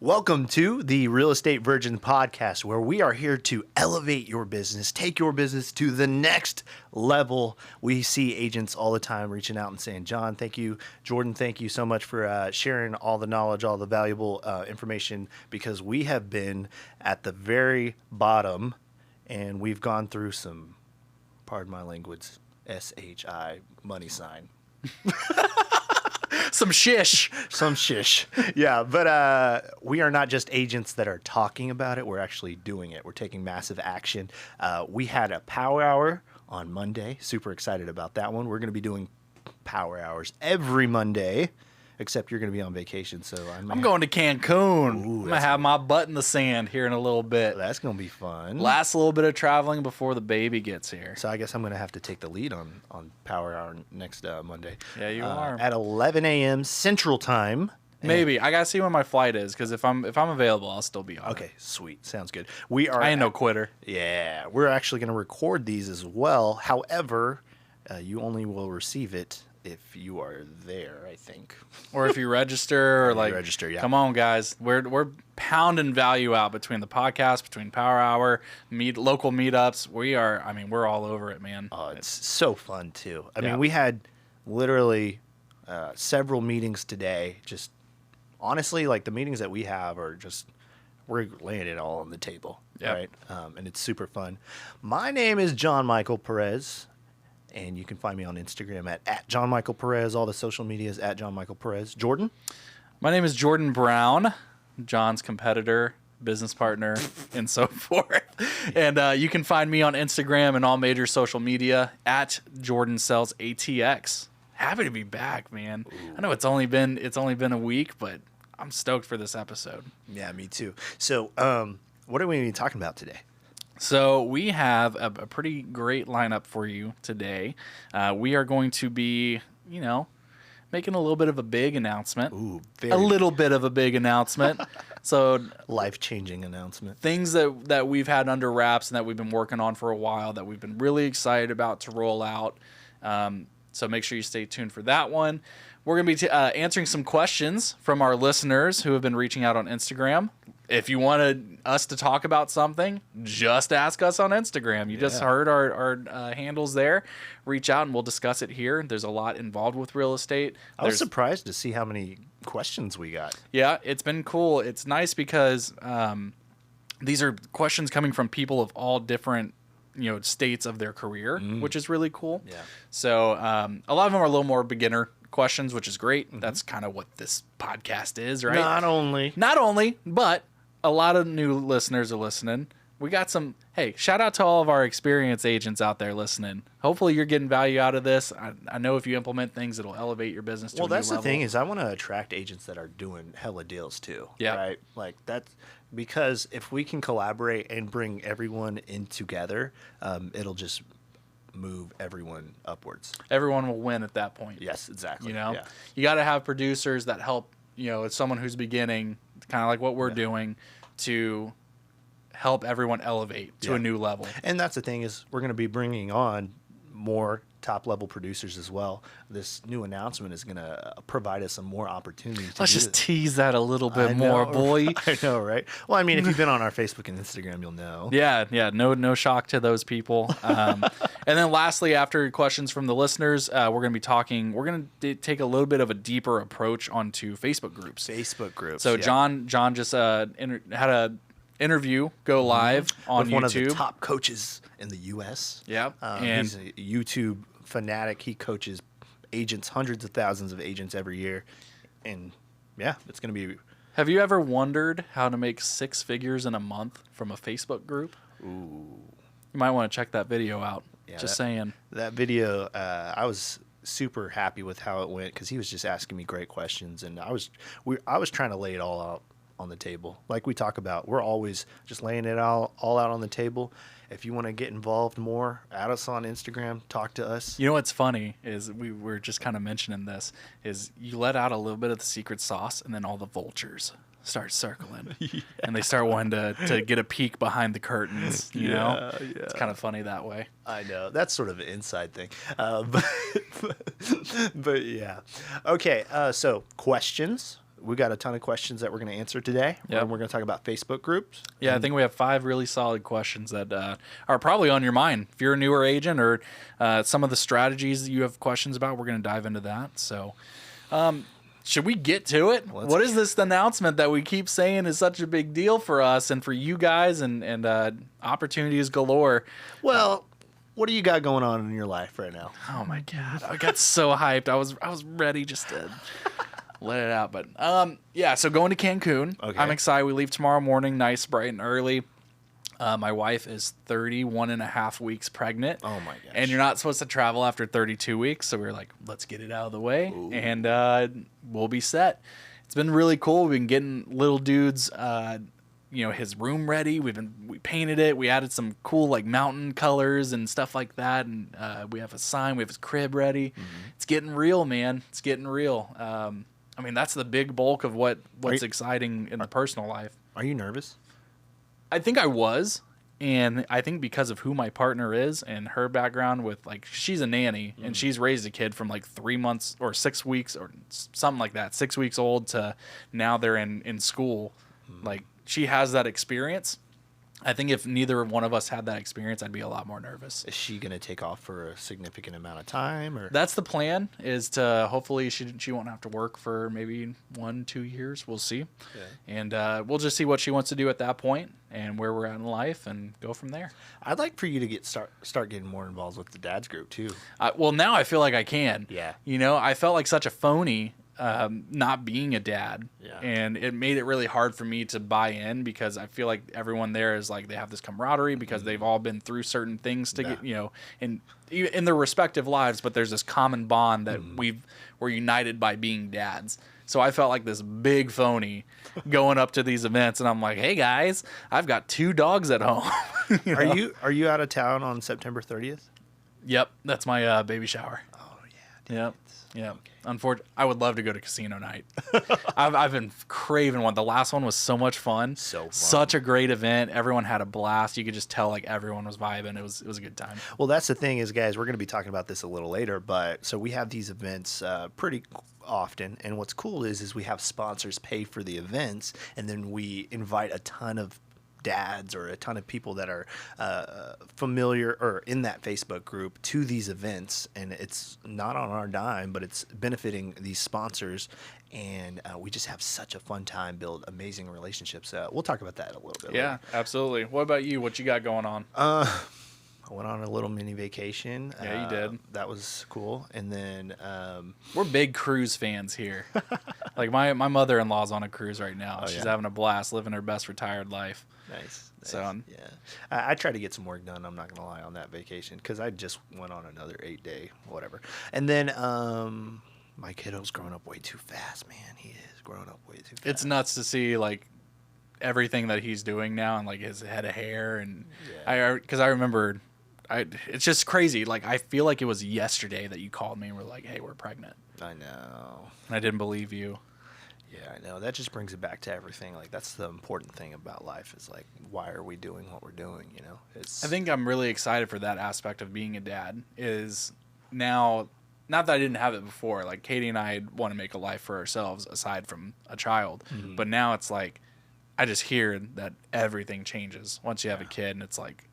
Welcome to the Real Estate Virgin podcast, where we are here to elevate your business, take your business to the next level. We see agents all the time reaching out and saying, John, thank you. Jordan, thank you so much for sharing all the knowledge, all the valuable information, because we have been at the very bottom and we've gone through some, pardon my language, SHI money sign. Some shish. Some shish. Yeah, but we are not just agents that are talking about it. We're actually doing it. We're taking massive action. We had a power hour on Monday. Super excited about that one. We're going to be doing power hours every Monday, except you're going to be on vacation. So I'm going to Cancun. I'm going to have my butt in the sand here in a little bit. That's going to be fun. Last little bit of traveling before the baby gets here. So I guess I'm going to have to take the lead on Power Hour next Monday. Yeah, you are. At 11 a.m. Central Time. Maybe. I got to see when my flight is, because if I'm available, I'll still be on. Okay, sweet. Sounds good. I ain't no quitter. Yeah, we're actually going to record these as well. However, you only will receive it if you are there, I think. Or if you register, or like, register, yeah. Come on, guys. We're pounding value out between the podcast, between Power Hour, local meetups. We're all over it, man. Oh, it's so fun too. I mean, we had literally several meetings today. Just honestly, like the meetings that we have are just, we're laying it all on the table, right? And it's super fun. My name is John Michael Perez. And you can find me on Instagram at John Michael Perez. All the social medias at John Michael Perez. Jordan? My name is Jordan Brown, John's competitor, business partner, and so forth. And you can find me on Instagram and all major social media at Jordan Sells ATX. Happy to be back, man. Ooh. I know it's only been a week, but I'm stoked for this episode. Yeah, me too. So, what are we going to be talking about today? So we have a pretty great lineup for you today. We are going to be, making a little bit of a big announcement. Ooh, a little bit of a big announcement. So life-changing announcement. Things that we've had under wraps and that we've been working on for a while that we've been really excited about to roll out. So make sure you stay tuned for that one. We're going to be answering some questions from our listeners who have been reaching out on Instagram. If you wanted us to talk about something, just ask us on Instagram. You just heard our handles there. Reach out and we'll discuss it here. There's a lot involved with real estate. I was surprised to see how many questions we got. Yeah, it's been cool. It's nice because these are questions coming from people of all different states of their career, which is really cool. Yeah. So a lot of them are a little more beginner questions, which is great. Mm-hmm. That's kind of what this podcast is, right? Not only, but a lot of new listeners are listening. We got some, shout out to all of our experienced agents out there listening. Hopefully you're getting value out of this. I know if you implement things, it'll elevate your business to a new level. Well, that's the thing is I want to attract agents that are doing hella deals too. Yeah. Right? Like that's because if we can collaborate and bring everyone in together, it'll just move everyone upwards. Everyone will win at that point. Yes, exactly. You got to have producers that help, it's someone who's beginning, kind of like what we're doing, to help everyone elevate to a new level. And that's the thing is we're going to be bringing on more top-level producers as well. This new announcement is going to provide us some more opportunities. Let's just tease that a little bit more, boy. I know, right? Well, I mean, if you've been on our Facebook and Instagram, you'll know. Yeah. No shock to those people. And then lastly, after questions from the listeners, we're going to take a little bit of a deeper approach onto Facebook groups. So John just had a interview go live on with YouTube. One of the top coaches in the U.S. Yeah. And he's a YouTube fanatic. He coaches agents, hundreds of thousands of agents every year. And, it's going to be... Have you ever wondered how to make 6 figures in a month from a Facebook group? Ooh. You might want to check that video out. Yeah, just saying. That video, I was super happy with how it went because he was just asking me great questions. And I was trying to lay it all out on the table. Like we talk about, we're always just laying it all out on the table. If you want to get involved more, add us on Instagram, talk to us. You know what's funny is we were just kind of mentioning this, is you let out a little bit of the secret sauce and then all the vultures start circling. And they start wanting to get a peek behind the curtains, you know? It's kind of funny that way. I know. That's sort of an inside thing. But yeah. Okay, so questions. we got a ton of questions that we're going to answer today. Yep. We're going to talk about Facebook groups. Yeah, I think we have 5 really solid questions that are probably on your mind. If you're a newer agent or some of the strategies that you have questions about, we're going to dive into that. So should we get to it? What is this announcement that we keep saying is such a big deal for us and for you guys and opportunities galore? Well, what do you got going on in your life right now? Oh my God, I got so hyped. I was ready just to let it out. But yeah, so going to Cancun. Okay. I'm excited. We leave tomorrow morning, nice, bright and early. My wife is 31 and a half weeks pregnant. Oh my gosh. And you're not supposed to travel after 32 weeks. So we were like, let's get it out of the way. Ooh. And we'll be set. It's been really cool. We've been getting little dude's, his room ready. We painted it. We added some cool like mountain colors and stuff like that. And we have a sign. We have his crib ready. Mm-hmm. It's getting real, man. It's getting real. I mean, that's the big bulk of what's exciting in the personal life. Are you nervous? I think I was, and I think because of who my partner is and her background with, like, she's a nanny, and she's raised a kid from, like, 3 months or 6 weeks or something like that, 6 weeks old to now they're in school. Like, she has that experience. I think if neither one of us had that experience, I'd be a lot more nervous. Is she going to take off for a significant amount of time? Or that's the plan, is to hopefully she won't have to work for maybe 1-2 years. We'll see. Yeah. And we'll just see what she wants to do at that point and where we're at in life and go from there. I'd like for you to start getting more involved with the dad's group too. Well, now I feel like I can. Yeah. I felt like such a phony not being a dad. Yeah. And it made it really hard for me to buy in because I feel like everyone there is like they have this camaraderie because they've all been through certain things to get, in their respective lives, but there's this common bond that we're united by being dads. So I felt like this big phony going up to these events, and I'm like, "Hey guys, I've got 2 dogs at home." Are you out of town on September 30th? Yep, that's my baby shower. Oh yeah. Yep. Yeah. Okay. Unfortunately, I would love to go to casino night. I've been craving one. The last one was so much fun. So fun. Such a great event. Everyone had a blast. You could just tell like everyone was vibing. It was a good time. Well, that's the thing is, guys, we're going to be talking about this a little later, but so we have these events pretty often, and what's cool is we have sponsors pay for the events, and then we invite a ton of dads or a ton of people that are familiar or in that Facebook group to these events, and it's not on our dime, but it's benefiting these sponsors, and we just have such a fun time, build amazing relationships. We'll talk about that a little bit later. Absolutely. What about you? What you got going on? I went on a little mini vacation. Yeah, you did. That was cool. And then we're big cruise fans here. Like my mother-in-law's on a cruise right now. She's having a blast, living her best retired life. Nice. So yeah, I tried to get some work done. I'm not gonna lie on that vacation because I just went on another 8-day whatever. And then my kiddo's growing up way too fast, man. He is growing up way too fast. It's nuts to see like everything that he's doing now and like his head of hair and because I remember. It's just crazy. Like, I feel like it was yesterday that you called me and were like, hey, we're pregnant. I know. And I didn't believe you. Yeah, I know. That just brings it back to everything. Like, that's the important thing about life is, like, why are we doing what we're doing, you know? I think I'm really excited for that aspect of being a dad is now, not that I didn't have it before. Like, Katie and I want to make a life for ourselves aside from a child. Mm-hmm. But now it's like, I just hear that everything changes once you have a kid and it's like,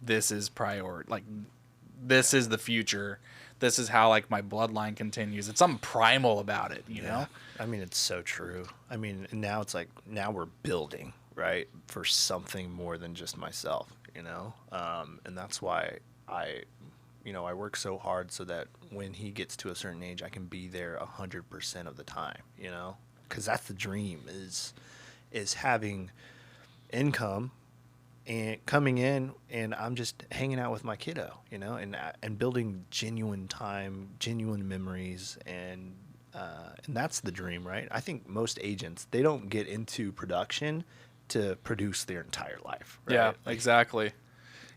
this is priority. Like, this is the future. This is how, like, my bloodline continues. It's something primal about it, you know? I mean, it's so true. I mean, now it's like, now we're building, right, for something more than just myself, you know? And that's why I work so hard so that when he gets to a certain age, I can be there 100% of the time, you know? Because that's the dream is having income and coming in, and I'm just hanging out with my kiddo, you know, and building genuine time, genuine memories, and that's the dream, right? I think most agents, they don't get into production to produce their entire life, right? Yeah, exactly.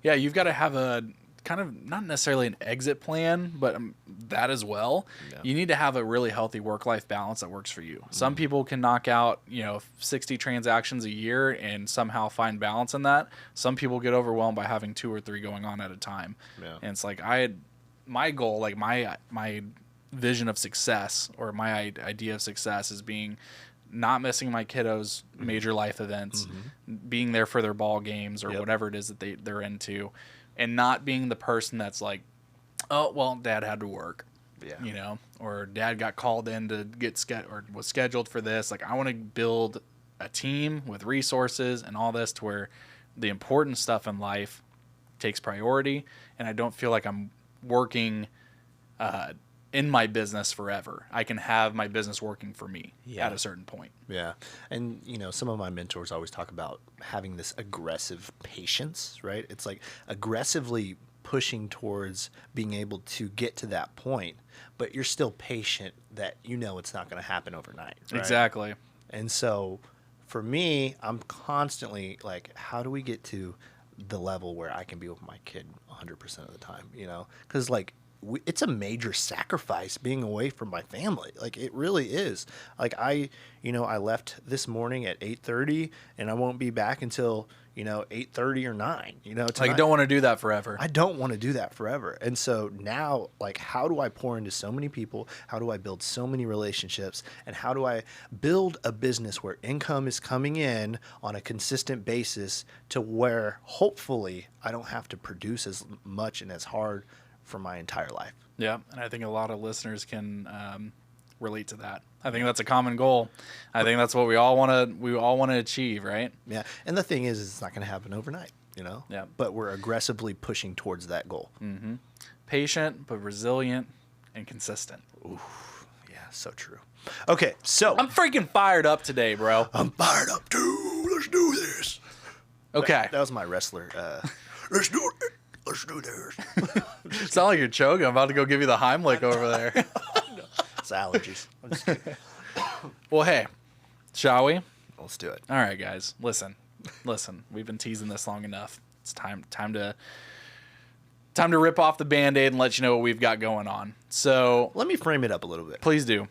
Yeah, you've got to have a kind of not necessarily an exit plan, but that as well. Yeah. You need to have a really healthy work-life balance that works for you. Mm-hmm. Some people can knock out, 60 transactions a year and somehow find balance in that. Some people get overwhelmed by having 2 or 3 going on at a time. Yeah. And it's like my goal, like my vision of success or my idea of success is being not missing my kiddos' major life events, being there for their ball games or whatever it is that they're into, and not being the person that's like, oh, well, dad had to work. Yeah. You know, or dad got called in to or was scheduled for this. Like, I want to build a team with resources and all this to where the important stuff in life takes priority, and I don't feel like I'm working in my business forever. I can have my business working for me at a certain point. Yeah. And, you know, some of my mentors always talk about having this aggressive patience, right? It's like aggressively pushing towards being able to get to that point, but you're still patient that you know it's not going to happen overnight. Right? Exactly. And so for me, I'm constantly like, how do we get to the level where I can be with my kid 100% of the time, you know? Because, like, it's a major sacrifice being away from my family. Like, it really is. Like, I left this morning at 8:30, and I won't be back until, 8:30 or 9, tonight. Like, you don't want to do that forever. I don't want to do that forever. And so now, like, how do I pour into so many people? How do I build so many relationships? And how do I build a business where income is coming in on a consistent basis to where hopefully I don't have to produce as much and as hard for my entire life? Yeah, and I think a lot of listeners can relate to that. I think that's a common goal. I think that's what we all want to achieve, right? Yeah. And the thing is it's not going to happen overnight, Yeah. But we're aggressively pushing towards that goal. Mm-hmm. Patient, but resilient and consistent. Ooh, yeah, so true. Okay, so I'm freaking fired up today, bro. I'm fired up too. Let's do this. Okay. That was my wrestler. Let's do it. Let's do this. Sound like you're choking. I'm about to go give you the Heimlich over there. It's allergies. I'm just kidding. Well, hey, shall we? Let's do it. All right, guys. Listen. We've been teasing this long enough. It's time to rip off the Band-Aid and let you know what we've got going on. So Let me frame it up a little bit. please do.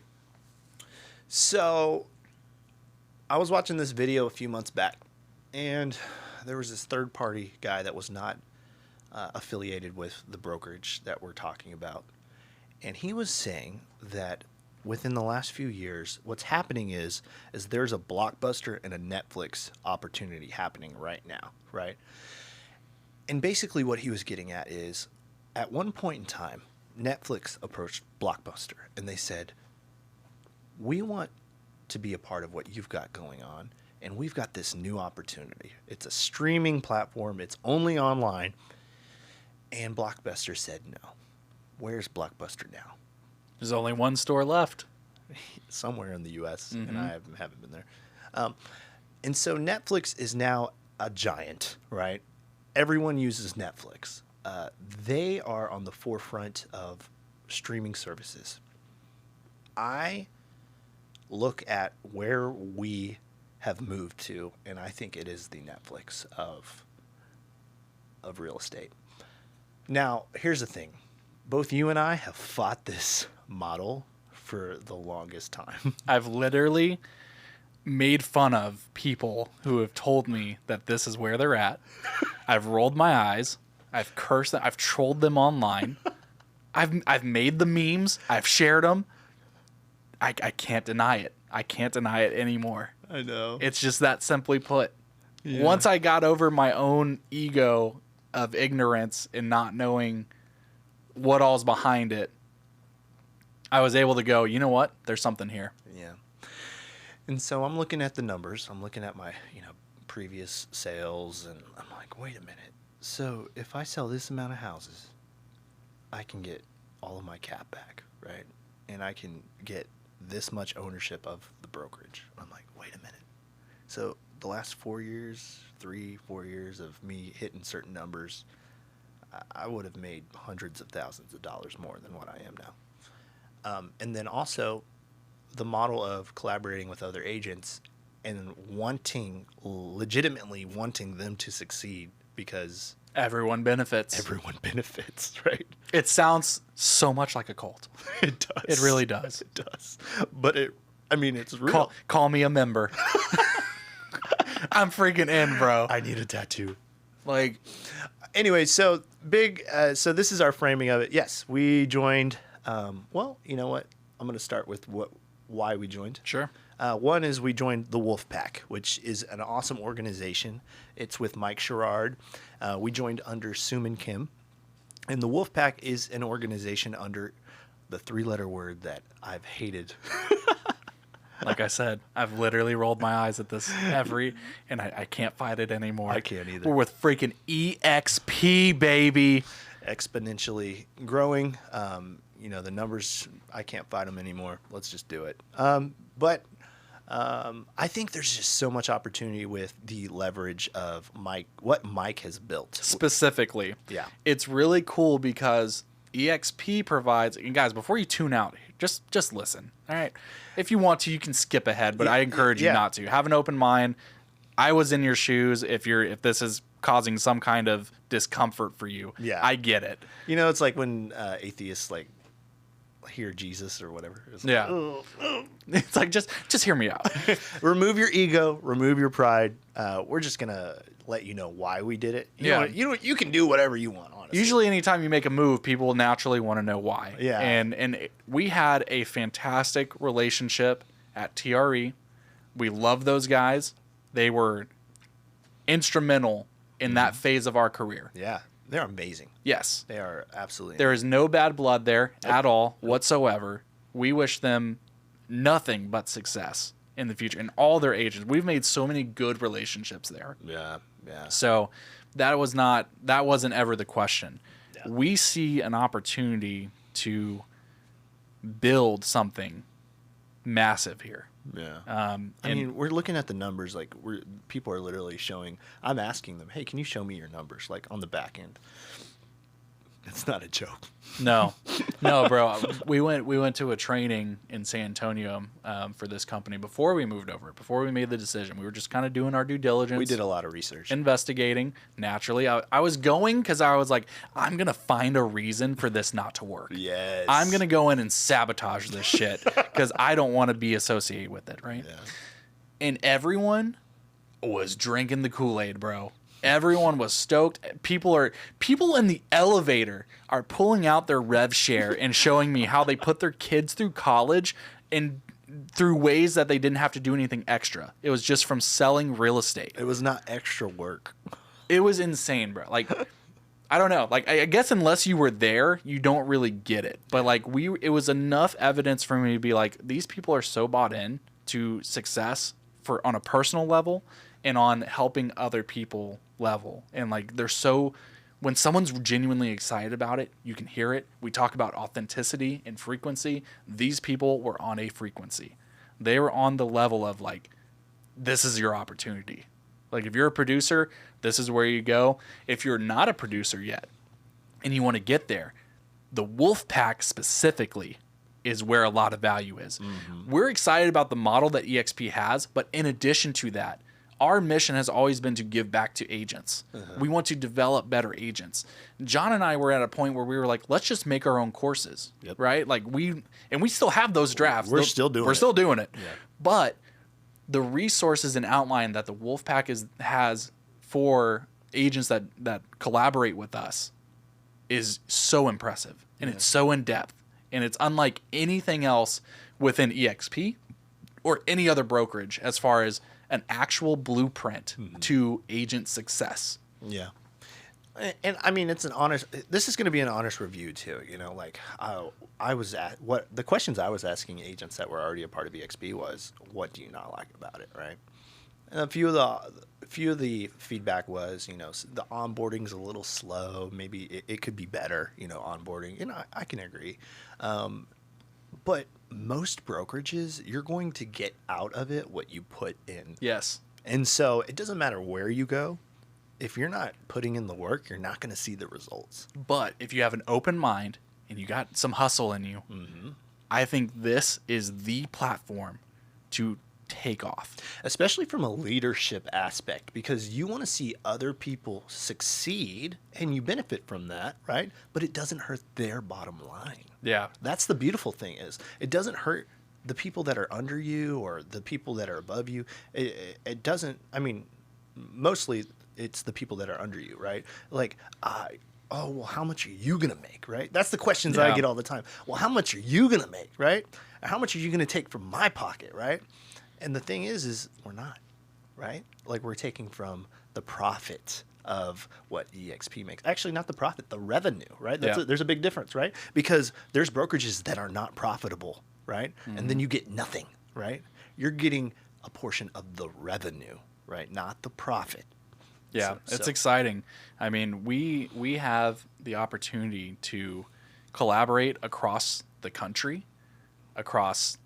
So I was watching this video a few months back, and there was this third-party guy that was not affiliated with the brokerage that we're talking about. And he was saying that within the last few years, what's happening is there's a Blockbuster and a Netflix opportunity happening right now, right? And basically what he was getting at is, at one point in time, Netflix approached Blockbuster, and they said, we want to be a part of what you've got going on, and we've got this new opportunity. It's a streaming platform. It's only online. And Blockbuster said no. Where's Blockbuster now? There's only one store left. Somewhere in the U.S., and I haven't been there. And so Netflix is now a giant, right? Everyone uses Netflix. They are on the forefront of streaming services. I look at where we have moved to, and I think it is the Netflix of real estate. Now, here's the thing. Both you and I have fought this model for the longest time. I've literally made fun of people who have told me that this is where they're at. I've rolled my eyes. I've cursed them. I've trolled them online. I've made the memes. I've shared them. I can't deny it. I can't deny it anymore. I know. It's just that simply put. Yeah. Once I got over my own ego of ignorance and not knowing what all's behind it, I was able to go, you know what? There's something here. Yeah. And so I'm looking at the numbers. I'm looking at my, previous sales, and I'm like, wait a minute. So if I sell this amount of houses, I can get all of my cap back, right? And I can get this much ownership of the brokerage. I'm like, wait a minute. So the last 4 years, 4 years of me hitting certain numbers, I would have made hundreds of thousands of dollars more than what I am now. And then also the model of collaborating with other agents and legitimately wanting them to succeed, because Everyone benefits. everyone benefits, right? It sounds so much like a cult. It does. It really does. It does. But it's real. Call me a member. I'm freaking in, bro. I need a tattoo. Like, Anyway, so big. So this is our framing of it. Yes, we joined. Well, you know what? I'm going to start with why we joined. sure. One is we joined the Wolf Pack, which is an awesome organization. It's with Mike Sherrard. We joined under Suman Kim. And the Wolf Pack is an organization under the three-letter word that I've hated. Like I said, I've literally rolled my eyes at this and I can't fight it anymore. I can't either. We're with freaking EXP, baby. Exponentially growing. The numbers, I can't fight them anymore. Let's just do it. But I think there's just so much opportunity with the leverage of what Mike has built. Specifically. Yeah. It's really cool because EXP provides, and guys, before you tune out, just listen. All right. If you want to, you can skip ahead, but I encourage you not to. Have an open mind. I was in your shoes if this is causing some kind of discomfort for you. Yeah. I get it. It's like when atheists hear Jesus or whatever. It's like, Yeah. "Oh." It's like just hear me out. Remove your ego, remove your pride. We're just gonna let you know why we did it. You can do whatever you want, honestly. Usually anytime you make a move, people naturally want to know why. Yeah. And we had a fantastic relationship at TRE. We love those guys. They were instrumental in that phase of our career. Yeah. They're amazing. Yes. They are absolutely There is no bad blood there at all whatsoever. We wish them nothing but success in the future and all their agents. We've made so many good relationships there. Yeah. Yeah. So that wasn't ever the question. Yeah. We see an opportunity to build something massive here. Yeah. I mean, we're looking at the numbers. People are literally showing. I'm asking them, hey, can you show me your numbers, on the back end? It's not a joke. No, bro. We went to a training in San Antonio for this company before we moved over. Before we made the decision, we were just kind of doing our due diligence. We did a lot of research, investigating. Naturally, I was going because I was like, I'm gonna find a reason for this not to work. Yes. I'm gonna go in and sabotage this shit because I don't want to be associated with it, right? Yeah. And everyone was drinking the Kool-Aid, bro. Everyone was stoked. People in the elevator are pulling out their rev share and showing me how they put their kids through college and through ways that they didn't have to do anything extra. It was just from selling real estate. It was not extra work. It was insane, bro. I don't know. I guess unless you were there, you don't really get it. But it was enough evidence for me to be like, these people are so bought in to success on a personal level and on helping other people level. And when someone's genuinely excited about it, you can hear it. We talk about authenticity and frequency. These people were on a frequency. They were on the level of this is your opportunity. If you're a producer, this is where you go. If you're not a producer yet and you want to get there, the Wolf Pack specifically is where a lot of value is. Mm-hmm. We're excited about the model that EXP has, but in addition to that, our mission has always been to give back to agents. Uh-huh. We want to develop better agents. John and I were at a point where we were like, let's just make our own courses, right? We still have those drafts. We're still doing it. Yeah. But the resources and outline that the Wolfpack has for agents that collaborate with us is so impressive, and it's so in depth, and it's unlike anything else within EXP or any other brokerage as far as an actual blueprint to agent success. Yeah. And I mean, this is going to be an honest review too. The questions I was asking agents that were already a part of EXP was, what do you not like about it? Right. And a few of the feedback was, the onboarding's a little slow. Maybe it could be better, onboarding. I can agree. But most brokerages, you're going to get out of it what you put in. Yes. And so it doesn't matter where you go. If you're not putting in the work, you're not going to see the results. But if you have an open mind and you got some hustle in you, I think this is the platform to take off. Especially from a leadership aspect, because you want to see other people succeed and you benefit from that, right? But it doesn't hurt their bottom line. Yeah. That's the beautiful thing is it doesn't hurt the people that are under you or the people that are above you. It doesn't, mostly it's the people that are under you, right? Well, how much are you going to make, right? That's the questions I get all the time. Well, how much are you going to make, right? How much are you going to take from my pocket, right? And the thing is we're not, right? Like we're taking from the profit of what EXP makes. Actually, not the profit, the revenue, right? There's a big difference, right? Because there's brokerages that are not profitable, right? And then you get nothing, right? You're getting a portion of the revenue, right? Not the profit. Yeah, it's exciting. I mean, we have the opportunity to collaborate across the country, across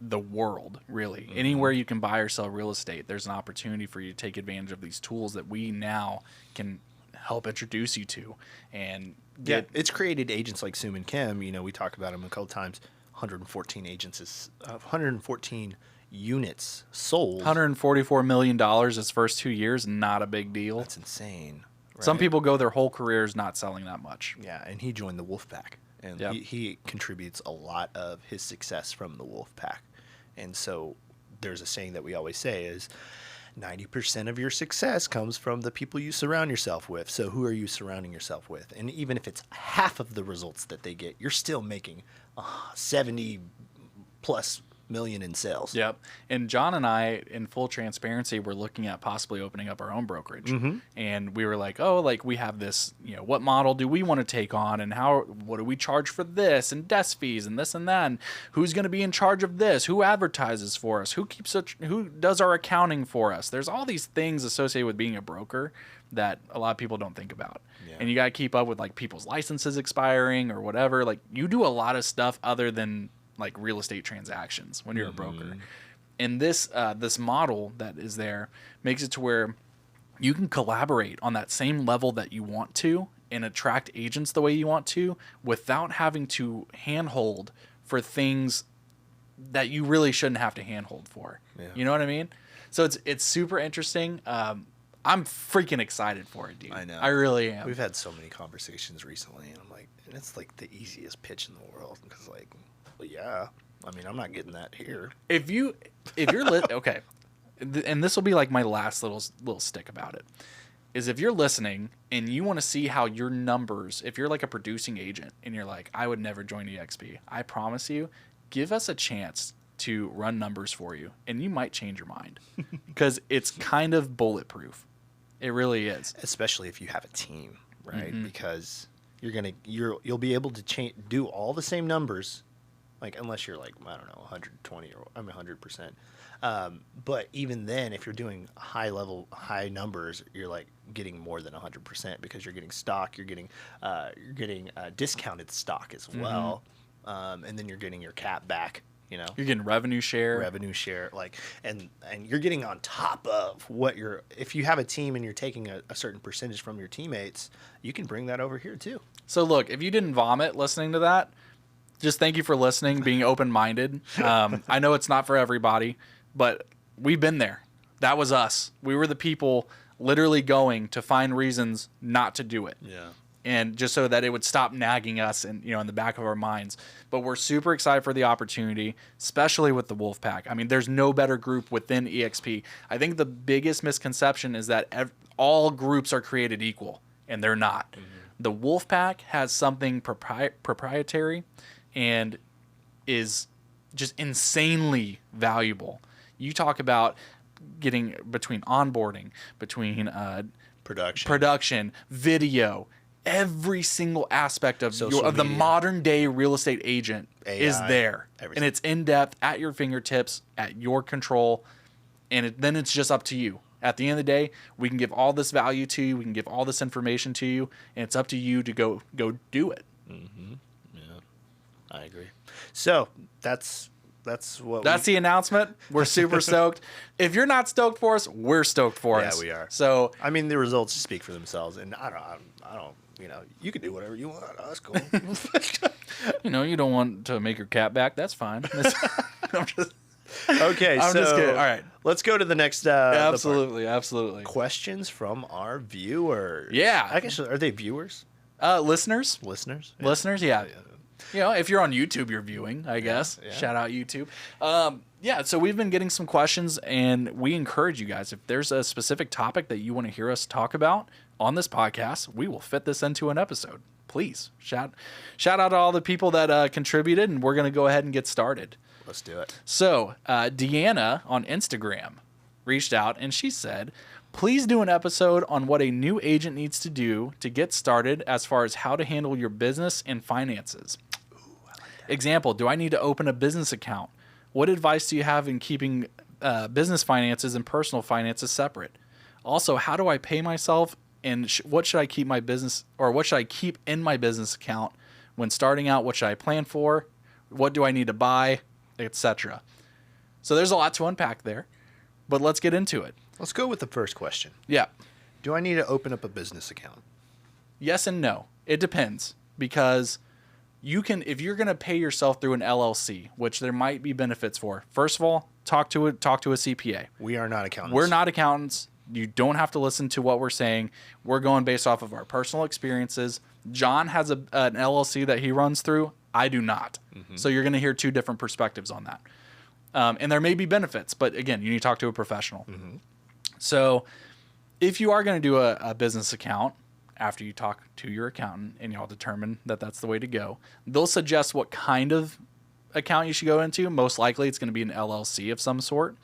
the world, really. Anywhere you can buy or sell real estate, there's an opportunity for you to take advantage of these tools that we now can help introduce you to. And it's created agents like Sum and Kim. You know, we talk about them a couple times. 114 agents is 114 units sold. $144 million his first 2 years, not a big deal. That's insane. Right? Some people go their whole careers not selling that much. Yeah, and he joined the Wolfpack. And he contributes a lot of his success from the Wolfpack. And so there's a saying that we always say is 90% of your success comes from the people you surround yourself with. So who are you surrounding yourself with? And even if it's half of the results that they get, you're still making 70 plus million in sales. Yep. And John and I, in full transparency, were looking at possibly opening up our own brokerage. And we were like, oh, like we have this, you know, what model do we want to take on, and what do we charge for this, and desk fees and this and that, and who's going to be in charge of this, who advertises for us, who does our accounting for us. There's all these things associated with being a broker that a lot of people don't think about. Yeah. And you got to keep up with like people's licenses expiring or whatever. Like you do a lot of stuff other than like real estate transactions when you're a broker. And this model that is there makes it to where you can collaborate on that same level that you want to and attract agents the way you want to without having to handhold for things that you really shouldn't have to handhold for. Yeah. You know what I mean? So it's super interesting. I'm freaking excited for it, dude. I know. I really am. We've had so many conversations recently, and I'm like, and it's like the easiest pitch in the world because like, well, yeah, I mean, I'm not getting that here. If you're okay, and this will be like my last little stick about it, is if you're listening and you want to see how your numbers, if you're like a producing agent and you're like, I would never join EXP, I promise you, give us a chance to run numbers for you, and you might change your mind because it's kind of bulletproof. It really is, especially if you have a team, right? Because you'll be able to do all the same numbers. Like, unless you're like, I don't know, 120 or 100%. But even then, if you're doing high numbers, you're like getting more than 100% because you're getting stock, you're getting discounted stock as well. And then you're getting your cap back, you know, you're getting revenue share, like, and you're getting on top of what if you have a team and you're taking a certain percentage from your teammates, you can bring that over here too. So look, if you didn't vomit listening to that, just thank you for listening, being open-minded. I know it's not for everybody, but we've been there. That was us. We were the people literally going to find reasons not to do it. Yeah. And just so that it would stop nagging us and, in the back of our minds. But we're super excited for the opportunity, especially with the Wolfpack. I mean, there's no better group within EXP. I think the biggest misconception is that all groups are created equal, and they're not. The Wolfpack has something proprietary and is just insanely valuable. You talk about getting between onboarding, between production, video, every single aspect of the modern day real estate agent AI, is there. Everything. And it's in depth at your fingertips, at your control. And then it's just up to you. At the end of the day, we can give all this value to you. We can give all this information to you. And it's up to you to go do it. I agree. So that's the announcement. We're super stoked. If you're not stoked for us, we're stoked for us. Yeah, we are. So I mean, the results speak for themselves, and I don't. You can do whatever you want. That's cool. You don't want to make your cat back. That's fine. I'm just kidding. All right, let's go to the next. Absolutely. Questions from our viewers. Yeah, I guess, are they viewers? Listeners. Listeners. Yeah. If you're on YouTube, you're viewing, I guess. Yeah. Shout out YouTube. So we've been getting some questions, and we encourage you guys, if there's a specific topic that you want to hear us talk about on this podcast, we will fit this into an episode. Please shout out to all the people that contributed, and we're going to go ahead and get started. Let's do it. So, Deanna on Instagram reached out and she said, please do an episode on what a new agent needs to do to get started as far as how to handle your business and finances. Ooh, I like that. Example, do I need to open a business account? What advice do you have in keeping business finances and personal finances separate? Also, how do I pay myself and what should I keep my business or what should I keep in my business account when starting out? What should I plan for? What do I need to buy, etc.? So there's a lot to unpack there, but let's get into it. Let's go with the first question. Yeah. Do I need to open up a business account? Yes and no. It depends because you can, if you're going to pay yourself through an LLC, which there might be benefits for. First of all, talk to a CPA. We are not accountants. We're not accountants. You don't have to listen to what we're saying. We're going based off of our personal experiences. John has an LLC that he runs through. I do not. Mm-hmm. So you're going to hear two different perspectives on that. And there may be benefits, but again, you need to talk to a professional. Mm-hmm. So if you are going to do a business account, after you talk to your accountant and y'all determine that that's the way to go, they'll suggest what kind of account you should go into. Most likely it's going to be an LLC of some sort.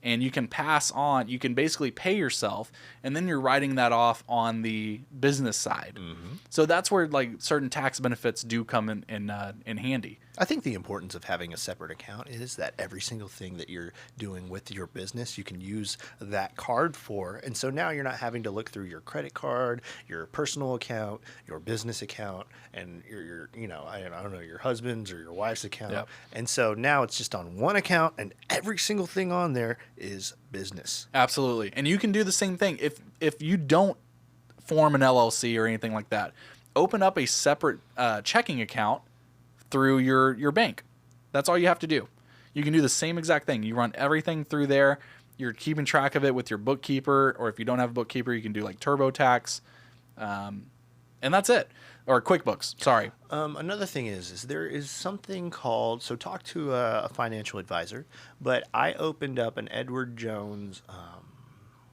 And you can pass on, you can basically pay yourself, and then you're writing that off on the business side. Mm-hmm. So that's where like certain tax benefits do come in handy. I think the importance of having a separate account is that every single thing that you're doing with your business, you can use that card for. And so now you're not having to look through your credit card, your personal account, your business account, and your I don't know, your husband's or your wife's account. Yep. And so now it's just on one account, and every single thing on there is business. Absolutely. And you can do the same thing. If you don't form an LLC or anything like that, open up a separate checking account through your bank. That's all you have to do. You can do the same exact thing. You run everything through there. You're keeping track of it with your bookkeeper, or if you don't have a bookkeeper, you can do like TurboTax, and that's it. Or QuickBooks. Sorry. Another thing is there is something called, so talk to a financial advisor, but I opened up an Edward Jones,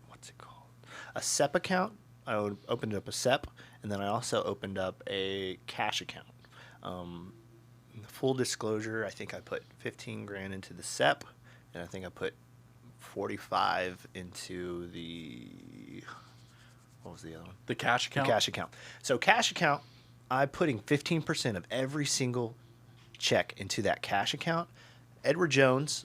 what's it called? A SEP account. I opened up a SEP, and then I also opened up a cash account. Full disclosure, I think I put 15 grand into the SEP, and I think I put 45 into what was the other one? The cash account? The cash account. So cash account, I'm putting 15% of every single check into that cash account. Edward Jones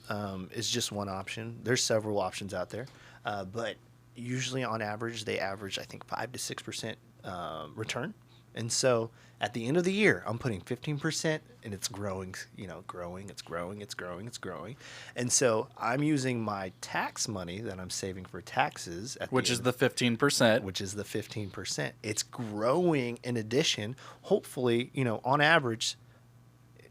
is just one option. There's several options out there, but usually on average, they average, I think, 5 to 6% return. And so at the end of the year, I'm putting 15%, and it's growing, it's growing. And so I'm using my tax money that I'm saving for taxes. Which is the 15%. Which is the 15%. It's growing in addition. Hopefully, on average,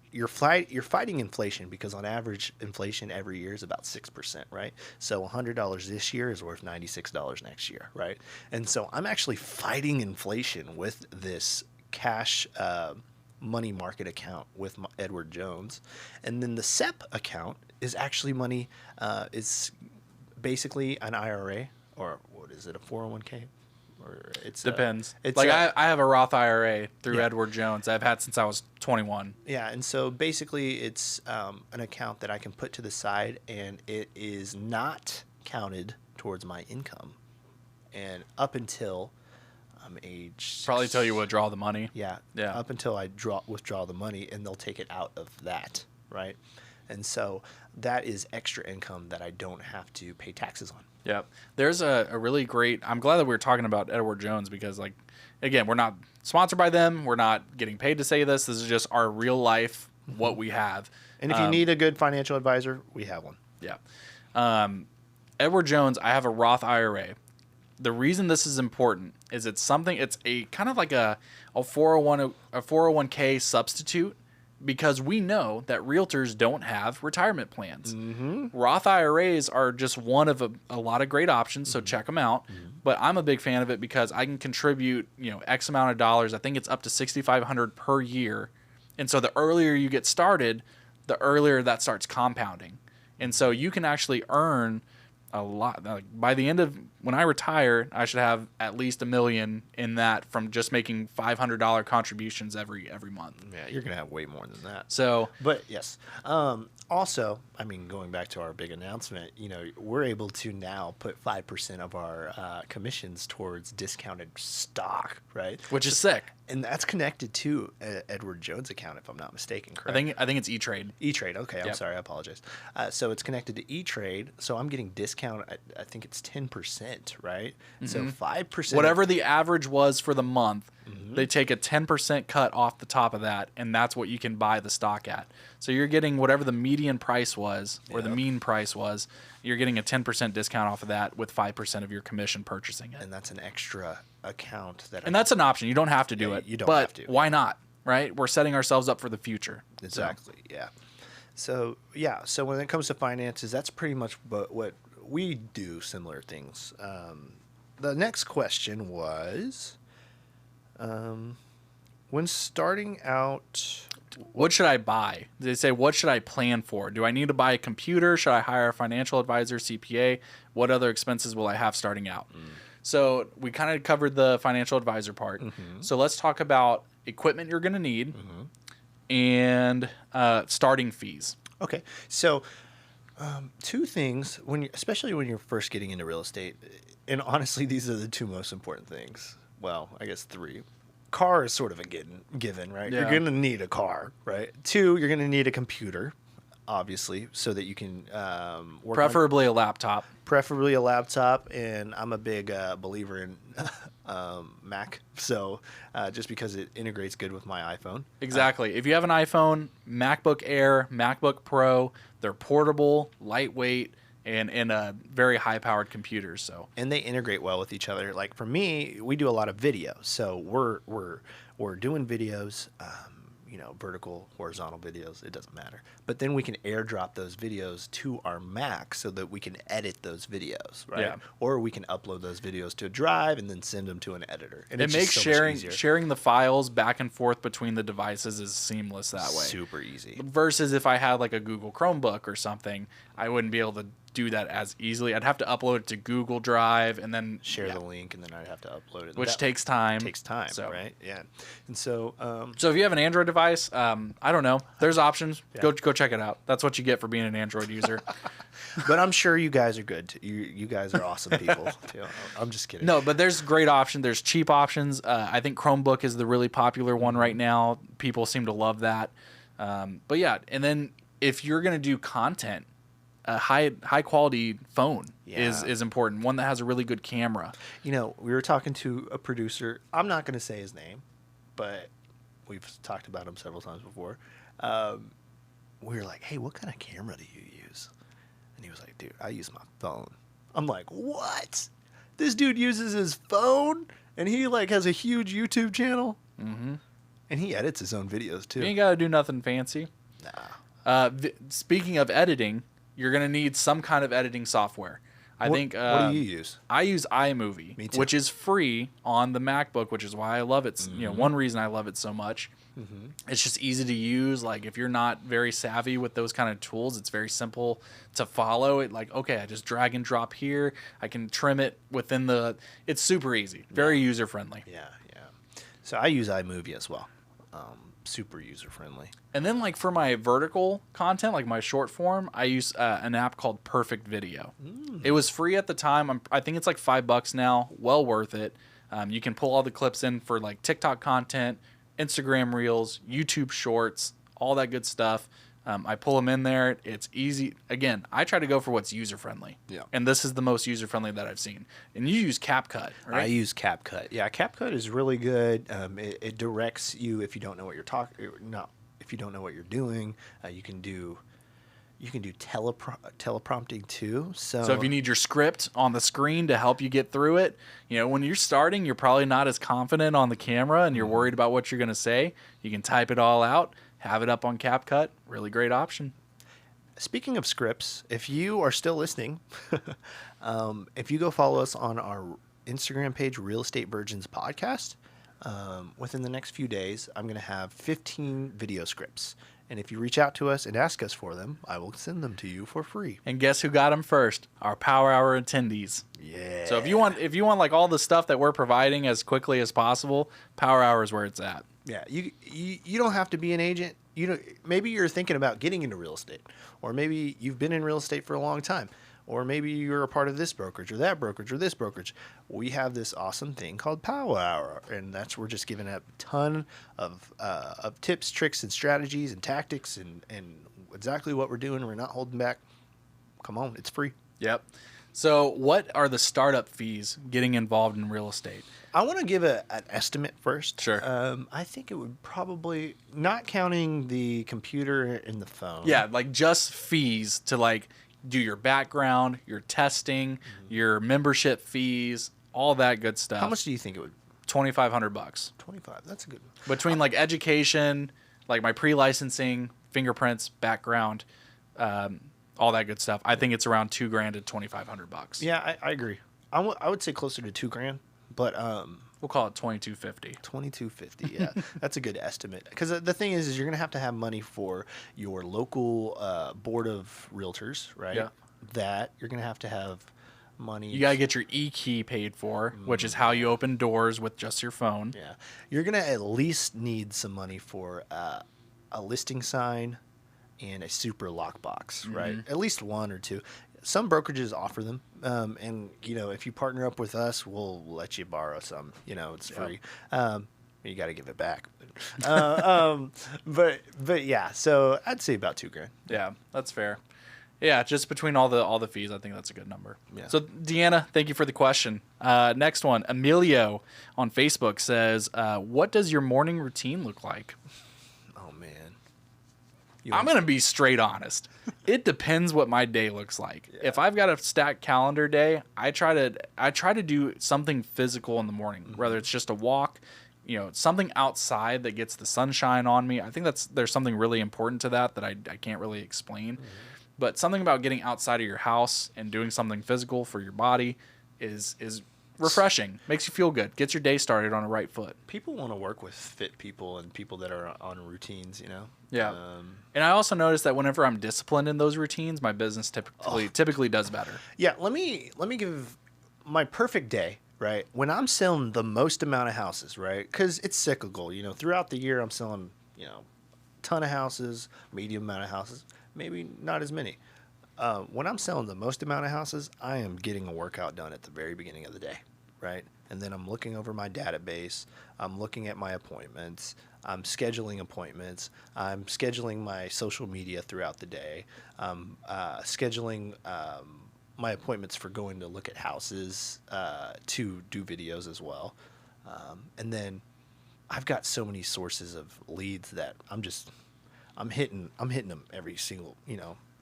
you're fighting inflation because on average, inflation every year is about 6%, right? So $100 this year is worth $96 next year, right? And so I'm actually fighting inflation with this cash money market account with Edward Jones. And then the SEP account is actually money, it's basically an IRA, or what is it, a 401k? Or it's depends. I have a Roth IRA through Edward Jones. I've had since I was 21. Yeah, and so basically it's an account that I can put to the side, and it is not counted towards my income. And up until I'm age Probably till you withdraw the money. Yeah. Up until I withdraw the money, and they'll take it out of that, right? And so that is extra income that I don't have to pay taxes on. Yep. There's a really great, I'm glad that we were talking about Edward Jones because, again, we're not sponsored by them. We're not getting paid to say this. This is just our real life, what we have. And if you need a good financial advisor, we have one. Yeah. Edward Jones, I have a Roth IRA. The reason this is important is it's a kind of like a 401k substitute, because we know that realtors don't have retirement plans. Mm-hmm. Roth IRAs are just one of a lot of great options, so check them out. Mm-hmm. But I'm a big fan of it because I can contribute, X amount of dollars. I think it's up to $6,500 per year. And so the earlier you get started, the earlier that starts compounding. And so you can actually earn a lot. By the end of when I retire, I should have at least $1 million in that from just making $500 contributions every month. Yeah, you're gonna have way more than that. So, but yes, Also, I mean, going back to our big announcement, we're able to now put 5% of our commissions towards discounted stock, right? Which is sick. And that's connected to Edward Jones' account, if I'm not mistaken, correct? I think it's E-Trade. E-Trade, okay. I'm Yep. sorry, I apologize. So it's connected to E-Trade, so I'm getting discount. I think it's 10%, right? So 5%. Whatever the average was for the month, they take a 10% cut off the top of that, and that's what you can buy the stock at. So you're getting whatever the median price was or the mean price was, you're getting a 10% discount off of that with 5% of your commission purchasing it. And that's an extra account And that's an option. You don't have to do it. you don't but have to. Why not? Right? We're setting ourselves up for the future. Exactly. Yeah. So when it comes to finances, that's pretty much what we do. Similar things. The next question was, when starting out, What should I buy? They say, what should I plan for? Do I need to buy a computer? Should I hire a financial advisor, CPA? What other expenses will I have starting out? So we kind of covered the financial advisor part. So let's talk about equipment you're going to need and starting fees. okay. So two things especially when you're first getting into real estate, and honestly, these are the two most important things. Well, I guess three. Car is sort of a given, right? Yeah. You're going to need a car, right? Two, you're going to need a computer, obviously, so that you can work Preferably a laptop. preferably a laptop. And I'm a big believer in Mac, so just because it integrates good with my iPhone. Exactly. If you have an iPhone, MacBook Air, MacBook Pro, they're portable, lightweight, and very high-powered computers. So And they integrate well with each other. Like for me, we do a lot of video, so we're doing videos, vertical, horizontal videos. It doesn't matter. But then we can airdrop those videos to our Mac so that we can edit those videos, right? Yeah. Or we can upload those videos to a drive and then send them to an editor. And it it's makes just so much easier. sharing the files back and forth between the devices is seamless that way. Super easy. Versus if I had like a Google Chromebook or something, I wouldn't be able to do that as easily. I'd have to upload it to Google Drive and then Share the link, and then I'd have to upload it. which That takes time. takes time, So- right? Yeah. And so So if you have an Android device, I don't know. There's options. Go check it out. That's what you get for being an Android user. but I'm sure you guys are good. You guys are awesome people. Too. I'm just kidding. No, but there's great options. There's cheap options. I think Chromebook is the really popular one right now. People seem to love that. But yeah, and then if you're gonna do content, a high quality phone is important. One that has a really good camera. We were talking to a producer. I'm not going to say his name, but we've talked about him several times before. We were like, hey, what kind of camera do you use? And he was like, dude, I use my phone. I'm like, what? This dude uses his phone? And he has a huge YouTube channel? Mm-hmm. And he edits his own videos, too. You ain't gotta do nothing fancy. Nah. Speaking of editing, you're gonna need some kind of editing software. I think. What do you use? I use iMovie, Me too. which is free on the MacBook, which is why I love it. One reason I love it so much. It's just easy to use. Like if you're not very savvy with those kind of tools, it's very simple to follow. It okay, I just drag and drop here. I can trim it within the. It's super easy, very user friendly. Yeah. So I use iMovie as well. Super user friendly. And then for my vertical content, like my short form, I use an app called Perfect Video. It was free at the time. I think it's like $5 now. Well worth it. You can pull all the clips in for TikTok content, Instagram Reels, YouTube Shorts, all that good stuff. I pull them in there. It's easy. Again, I try to go for what's user friendly. Yeah. And this is the most user friendly that I've seen. And you use CapCut, right? I use CapCut. Yeah, CapCut is really good. It directs you if you don't know what you're if you don't know what you're doing. You can do teleprompting too. So if you need your script on the screen to help you get through it, when you're starting, you're probably not as confident on the camera and you're worried about what you're going to say. You can type it all out, have it up on CapCut. Really great option. Speaking of scripts, if you are still listening, if you go follow us on our Instagram page, Real Estate Virgins Podcast, within the next few days, I'm going to have 15 video scripts. And if you reach out to us and ask us for them, I will send them to you for free. And guess who got them first? Our Power Hour attendees. Yeah. So if you want all the stuff that we're providing as quickly as possible, Power Hour is where it's at. Yeah, you don't have to be an agent. maybe you're thinking about getting into real estate, or maybe you've been in real estate for a long time, or maybe you're a part of this brokerage or that brokerage or this brokerage. We have this awesome thing called Power Hour, and we're just giving a ton of tips, tricks, and strategies and tactics, and exactly what we're doing. We're not holding back. Come on, it's free. Yep. So what are the startup fees getting involved in real estate? I want to give an estimate first. Sure. I think it would probably, not counting the computer and the phone. Yeah, like just fees to like do your background, your testing, your membership fees, all that good stuff. How much do you think it would? $2,500. 25. That's a good one. Between like education, like my pre-licensing, fingerprints, background, all that good stuff. I think it's around $2,000 to $2,500. Yeah, I agree. I would say closer to $2,000, but We'll call it $2,250. $2,250. Yeah, that's a good estimate. Because the thing is you're gonna have to have money for your local board of realtors, right? Yeah. That you're gonna have to have money. You gotta get your e-key paid for, which is how you open doors with just your phone. Yeah, you're gonna at least need some money for a listing sign and a super lockbox, right? At least one or two. Some brokerages offer them, and if you partner up with us, we'll let you borrow some. It's free. You got to give it back. But yeah, so I'd say about $2,000. Yeah, that's fair. Yeah, just between all the fees, I think that's a good number. Yeah. So Deanna, thank you for the question. Next one, Emilio on Facebook says, "What does your morning routine look like?" Oh man, I'm gonna be straight honest. It depends what my day looks like. Yeah. If I've got a stacked calendar day, I try to do something physical in the morning, whether it's just a walk, something outside that gets the sunshine on me. I think there's something really important to that I can't really explain. But something about getting outside of your house and doing something physical for your body is refreshing. Makes you feel good. Gets your day started on a right foot. People want to work with fit people and people that are on routines, Yeah. And I also notice that whenever I'm disciplined in those routines, my business typically does better. Yeah, let me give my perfect day, right? When I'm selling the most amount of houses, right? Because it's cyclical, throughout the year I'm selling, a ton of houses, medium amount of houses, maybe not as many. When I'm selling the most amount of houses, I am getting a workout done at the very beginning of the day, right? And then I'm looking over my database. I'm looking at my appointments. I'm scheduling appointments. I'm scheduling my social media throughout the day. I'm scheduling my appointments for going to look at houses to do videos as well. And then I've got so many sources of leads that I'm hitting them every single,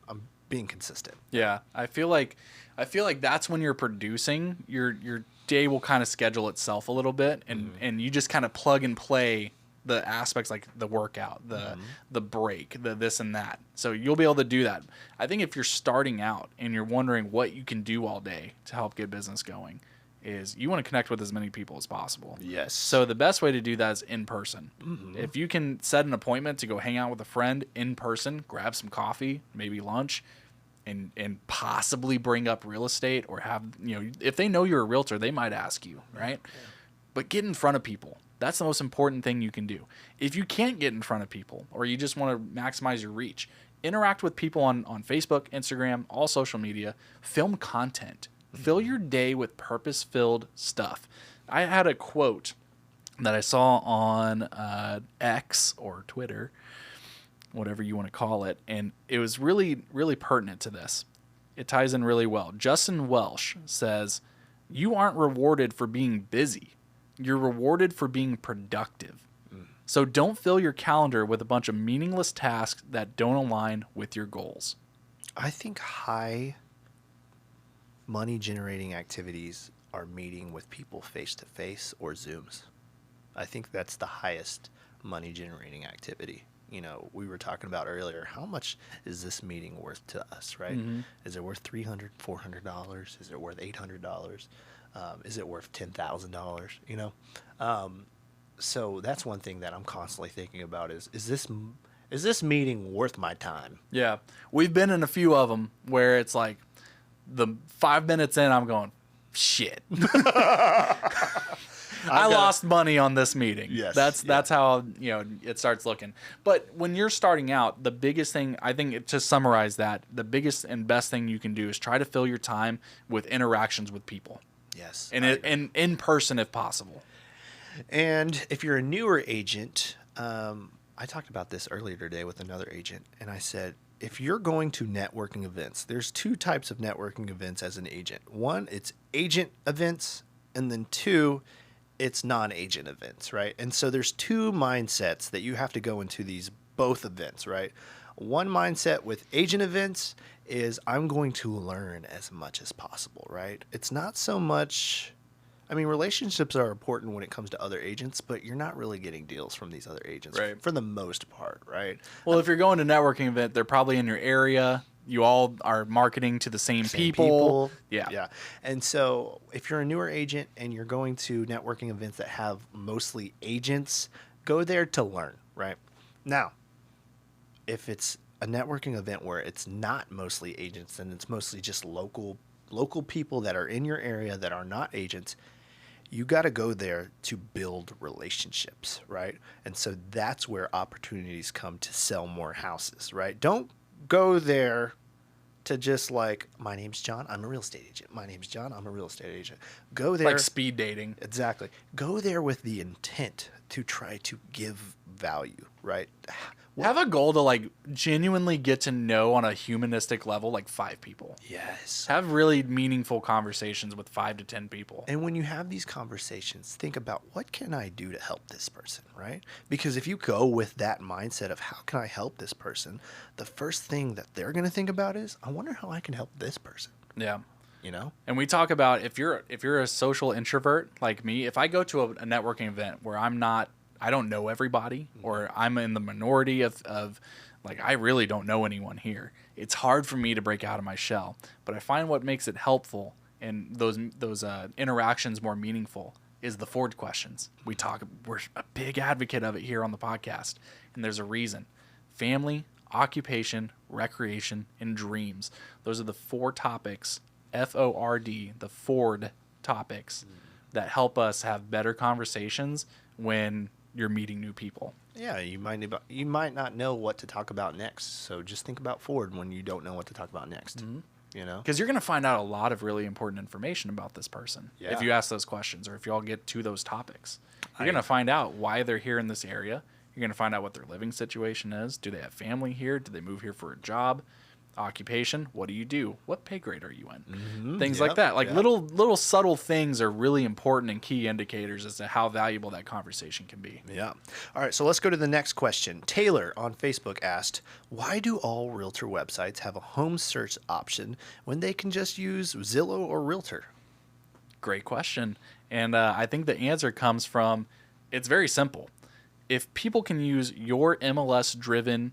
I'm being consistent. Yeah, I feel like that's when you're producing. Your day will kind of schedule itself a little bit, and you just kind of plug and play the aspects like the workout, the break, the this and that. So you'll be able to do that. I think if you're starting out and you're wondering what you can do all day to help get business going, is you want to connect with as many people as possible. Yes. So the best way to do that is in person. If you can set an appointment to go hang out with a friend in person, grab some coffee, maybe lunch, and possibly bring up real estate, or have, if they know you're a realtor, they might ask you, right? Yeah. But get in front of people. That's the most important thing you can do. If you can't get in front of people, or you just want to maximize your reach, interact with people on Facebook, Instagram, all social media, film content. Fill your day with purpose-filled stuff. I had a quote that I saw on X or Twitter, whatever you want to call it, and it was really, really pertinent to this. It ties in really well. Justin Welsh says, "You aren't rewarded for being busy. You're rewarded for being productive. So don't fill your calendar with a bunch of meaningless tasks that don't align with your goals." I think high money generating activities are meeting with people face to face or Zooms. I think that's the highest money generating activity. We were talking about earlier, how much is this meeting worth to us, right? Is it worth $300, $400? Is it worth $800? Is it worth $10,000? So that's one thing that I'm constantly thinking about is this meeting worth my time? Yeah. We've been in a few of them where it's like, the 5 minutes in, I'm going, shit. I lost money on this meeting. Yes, That's how, it starts looking. But when you're starting out, the biggest thing, I think, to summarize that, the biggest and best thing you can do is try to fill your time with interactions with people. Yes. And in person if possible. And if you're a newer agent, I talked about this earlier today with another agent, and I said, if you're going to networking events, there's two types of networking events as an agent. One, it's agent events, and then two, it's non-agent events, right? And so there's two mindsets that you have to go into these both events, right? One mindset with agent events is I'm going to learn as much as possible, right? It's not so much... relationships are important when it comes to other agents, but you're not really getting deals from these other agents for the most part, right? Well, if you're going to a networking event, they're probably in your area. You all are marketing to the same people. Yeah. And so if you're a newer agent and you're going to networking events that have mostly agents, go there to learn, right? Now, if it's a networking event where it's not mostly agents and it's mostly just local people that are in your area that are not agents, you got to go there to build relationships, right? And so that's where opportunities come to sell more houses, right? Don't go there to just like, my name's John, I'm a real estate agent. My name's John, I'm a real estate agent. Go there. Like speed dating. Exactly. Go there with the intent to try to give value, right? Have a goal to like genuinely get to know on a humanistic level like 5 people. Yes. Have really meaningful conversations with 5 to 10 people. And when you have these conversations, think about what can I do to help this person, right? Because if you go with that mindset of how can I help this person, the first thing that they're going to think about is, I wonder how I can help this person. Yeah. You know? And we talk about if you're a social introvert like me, if I go to a networking event where I don't know everybody, or I'm in the minority of like, I really don't know anyone here, it's hard for me to break out of my shell. But I find what makes it helpful and those interactions more meaningful is the Ford questions. We're a big advocate of it here on the podcast, and there's a reason. Family, occupation, recreation, and dreams. Those are the 4 topics, FORD, the Ford topics that help us have better conversations when you're meeting new people. Yeah, you might not know what to talk about next, so just think about Ford when you don't know what to talk about next. Mm-hmm. You know, because you're going to find out a lot of really important information about this person if you ask those questions, or if you all get to those topics. You're going to find out why they're here in this area. You're going to find out what their living situation is. Do they have family here? Do they move here for a job? Occupation, what do you do? What pay grade are you in? Mm-hmm. Things like that. Like little subtle things are really important and key indicators as to how valuable that conversation can be. Yeah. All right, so let's go to the next question. Taylor on Facebook asked, why do all realtor websites have a home search option when they can just use Zillow or Realtor? Great question. And I think the answer comes from, it's very simple. If people can use your MLS-driven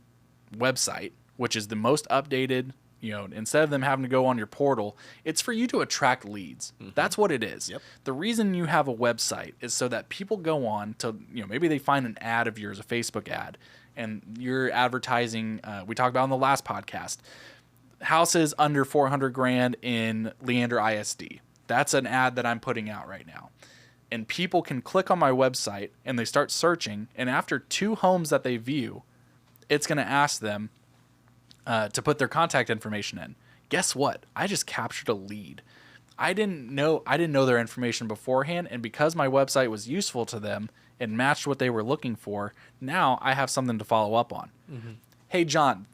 website, which is the most updated, instead of them having to go on your portal, it's for you to attract leads. Mm-hmm. That's what it is. Yep. The reason you have a website is so that people go on to, maybe they find an ad of yours, a Facebook ad, and you're advertising, we talked about on the last podcast, houses under $400,000 in Leander ISD. That's an ad that I'm putting out right now. And people can click on my website and they start searching, and after 2 homes that they view, it's going to ask them to put their contact information in. Guess what? I just captured a lead. I didn't know their information beforehand, and because my website was useful to them and matched what they were looking for, now I have something to follow up on. Mm-hmm. Hey, John,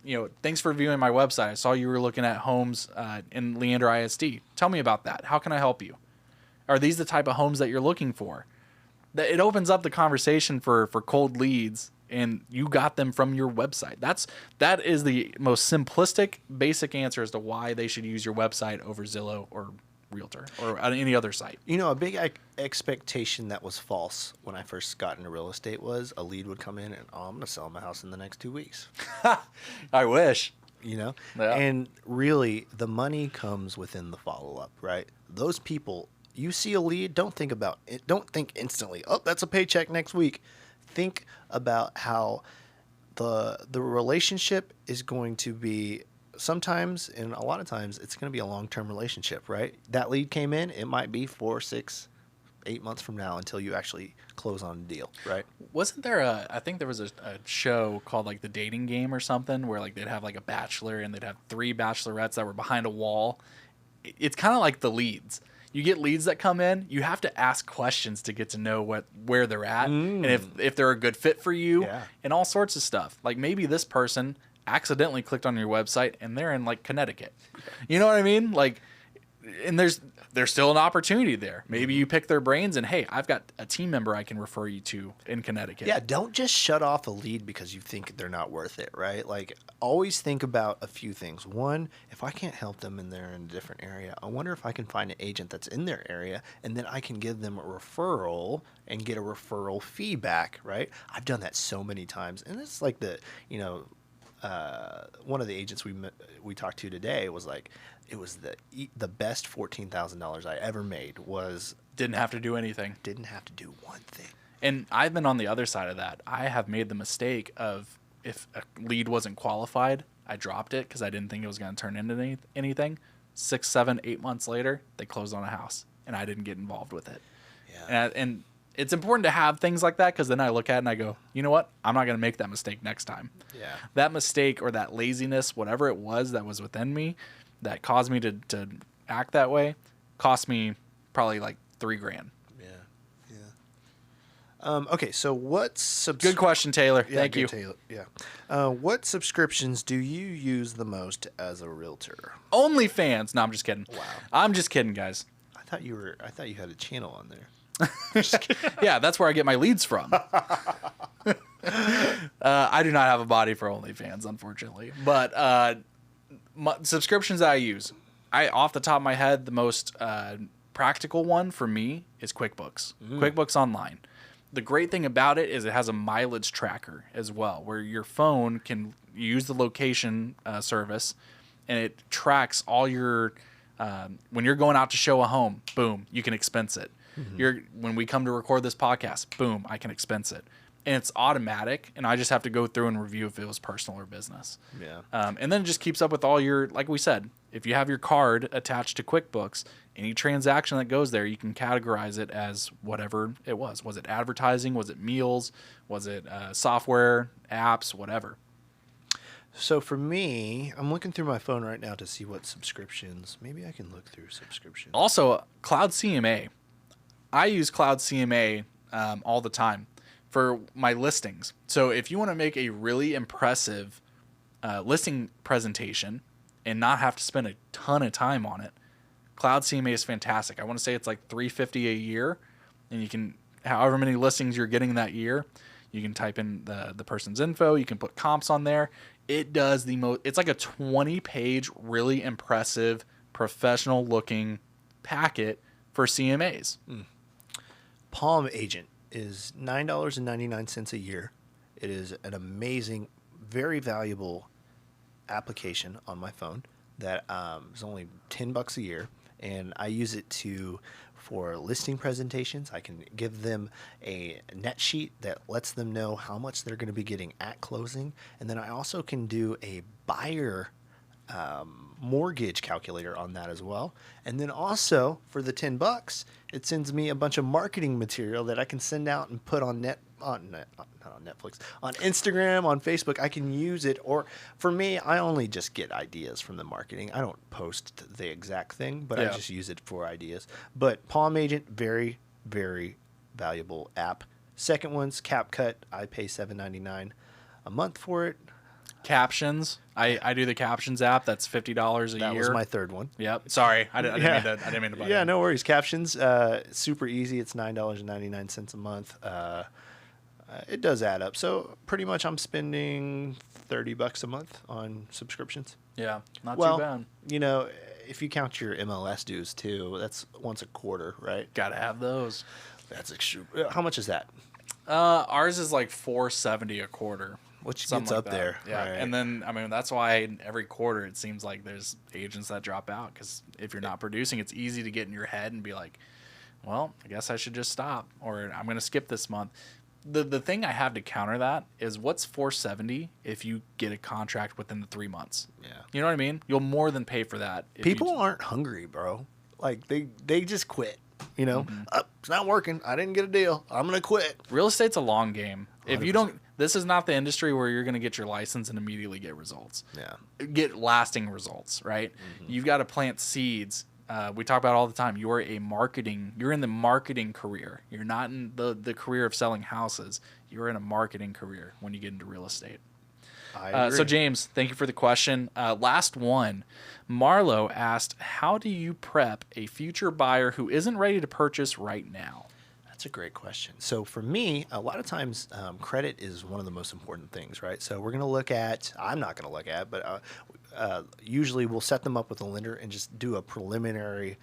thanks for viewing my website. I saw you were looking at homes in Leander ISD. Tell me about that. How can I help you? Are these the type of homes that you're looking for? It opens up the conversation for cold leads, and you got them from your website. That is the most simplistic, basic answer as to why they should use your website over Zillow or Realtor or any other site. A big expectation that was false when I first got into real estate was a lead would come in and, I'm going to sell my house in the next 2 weeks. I wish. Yeah. And really, the money comes within the follow-up, right? Those people, you see a lead, don't think about it. Don't think instantly, that's a paycheck next week. Think about how the relationship is going to be sometimes, and a lot of times, it's going to be a long-term relationship, right? That lead came in, it might be 4, 6, 8 months from now until you actually close on a deal, right? Wasn't there I think there was a show called like The Dating Game or something where like they'd have like a bachelor and they'd have 3 bachelorettes that were behind a wall. It's kind of like the leads. You get leads that come in, you have to ask questions to get to know where they're at and if they're a good fit for you and all sorts of stuff. Like maybe this person accidentally clicked on your website and they're in like Connecticut. You know what I mean? Like, and there's still an opportunity there. Maybe you pick their brains and, hey, I've got a team member I can refer you to in Connecticut. Yeah, don't just shut off a lead because you think they're not worth it, right? Like, always think about a few things. One, if I can't help them and they're in a different area, I wonder if I can find an agent that's in their area, and then I can give them a referral and get a referral feedback, right? I've done that so many times, and it's like one of the agents we talked to today was like, it was the best $14,000 I ever made was Didn't have to do anything. didn't have to do one thing. And I've been on the other side of that. I have made the mistake of if a lead wasn't qualified, I dropped it because I didn't think it was going to turn into anything. 6, 7, 8 months later, they closed on a house, and I didn't get involved with it. Yeah. And it's important to have things like that because then I look at it and I go, you know what? I'm not going to make that mistake next time. Yeah. That mistake or that laziness, whatever it was that was within me that caused me to act that way, cost me probably like $3,000. Okay, so Good question, Taylor. Yeah, Thank you. Taylor. Yeah. What subscriptions do you use the most as a realtor? OnlyFans. No, I'm just kidding. Wow. I'm just kidding, guys. I thought you had a channel on there. Yeah, that's where I get my leads from. I do not have a body for OnlyFans, unfortunately. But subscriptions that I use, off the top of my head, the most practical one for me is QuickBooks. QuickBooks Online. The great thing about it is it has a mileage tracker as well, where your phone can use the location service, and it tracks all your when you're going out to show a home, boom, you can expense it. When we come to record this podcast, boom, I can expense it. And it's automatic, and I just have to go through and review if it was personal or business. Yeah. And then it just keeps up with all your, like we said, if you have your card attached to QuickBooks, any transaction that goes there, you can categorize it as whatever it was. Was it advertising? Was it meals? Was it software, apps, whatever? So for me, I'm looking through my phone right now to see what subscriptions. Maybe I can look through subscriptions. Also, Cloud CMA. I use Cloud CMA all the time for my listings. So if you want to make a really impressive listing presentation and not have to spend a ton of time on it, Cloud CMA is fantastic. I want to say it's like $350 a year, and you can, however many listings you're getting that year, you can type in the person's info. You can put comps on there. It does the most. It's like a 20-page, really impressive, professional-looking packet for CMAs. Palm Agent is $9.99 a year. It is an amazing, very valuable application on my phone that is only $10 a year, and I use it for listing presentations. I can give them a net sheet that lets them know how much they're going to be getting at closing, and then I also can do a buyer mortgage calculator on that as well. And then also for the $10, it sends me a bunch of marketing material that I can send out and put on not on Netflix, on Instagram, on Facebook. I can use it, or for me, I only just get ideas from the marketing. I don't post the exact thing, but I just use it for ideas. But Palm Agent, very, very valuable app. Second one's CapCut. I pay $7.99 a month for it. Captions. I do the Captions app. That's $50 a year. That was my third one. Yep. Sorry, I didn't mean to butt Yeah, in. no worries. Captions, super easy. It's $9.99 a month. It does add up. So pretty much I'm spending $30 a month on subscriptions. Yeah, not too bad. You know, if you count your MLS dues too, that's once a quarter, right? Gotta have those. That's extreme. How much is that? Ours is like $4.70 a quarter. Which gets up there. Yeah. Right. And then, I mean, that's why every quarter it seems like there's agents that drop out because if you're not producing, it's easy to get in your head and be like, well, I guess I should just stop, or I'm going to skip this month. The thing I have to counter that is what's $4.70 if you get a contract within the 3 months. Yeah. You know what I mean? You'll more than pay for that. People aren't hungry, bro. Like they just quit. It's not working. I didn't get a deal. I'm going to quit. Real estate's a long game. If you 100%. don't, this is not the industry where you're going to get your license and immediately get results. Yeah. Get lasting results, right? You've got to plant seeds. We talk about it all the time. You're in the marketing career. You're not in the career of selling houses. You're in a marketing career when you get into real estate. I agree. So James, thank you for the question. Last one. Marlo asked, how do you prep a future buyer who isn't ready to purchase right now? That's a great question. So for me, a lot of times credit is one of the most important things, right? So we're going to look at, I'm not going to look at, but usually we'll set them up with a lender and just do a preliminary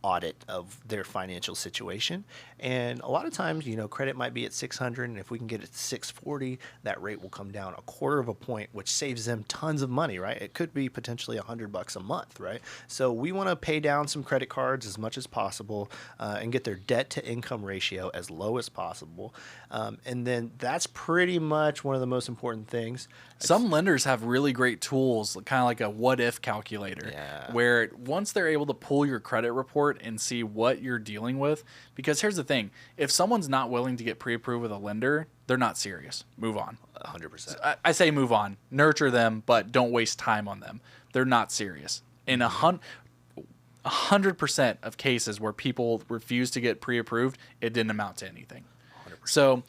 audit of their financial situation. And a lot of times, credit might be at 600, and if we can get it to 640, that rate will come down a quarter of a point, which saves them tons of money, right? It could be potentially $100 a month, right? So we want to pay down some credit cards as much as possible and get their debt to income ratio as low as possible. And then that's pretty much one of the most important things. Some lenders have really great tools, kind of like a what if calculator, where once they're able to pull your credit report and see what you're dealing with, because here's the thing, if someone's not willing to get pre-approved with a lender, they're not serious. Move on. 100%. I say move on. Nurture them, but don't waste time on them. They're not serious. In 100% of cases where people refuse to get pre-approved, it didn't amount to anything. 100%. So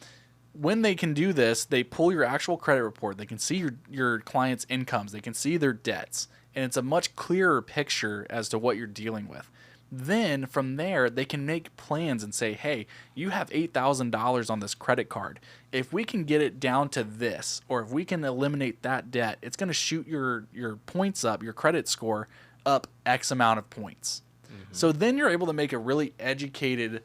when they can do this, they pull your actual credit report. They can see your client's incomes. They can see their debts. And it's a much clearer picture as to what you're dealing with. Then from there, they can make plans and say, hey, you have $8,000 on this credit card. If we can get it down to this, or if we can eliminate that debt, it's going to shoot your points up, your credit score up X amount of points. So then you're able to make a really educated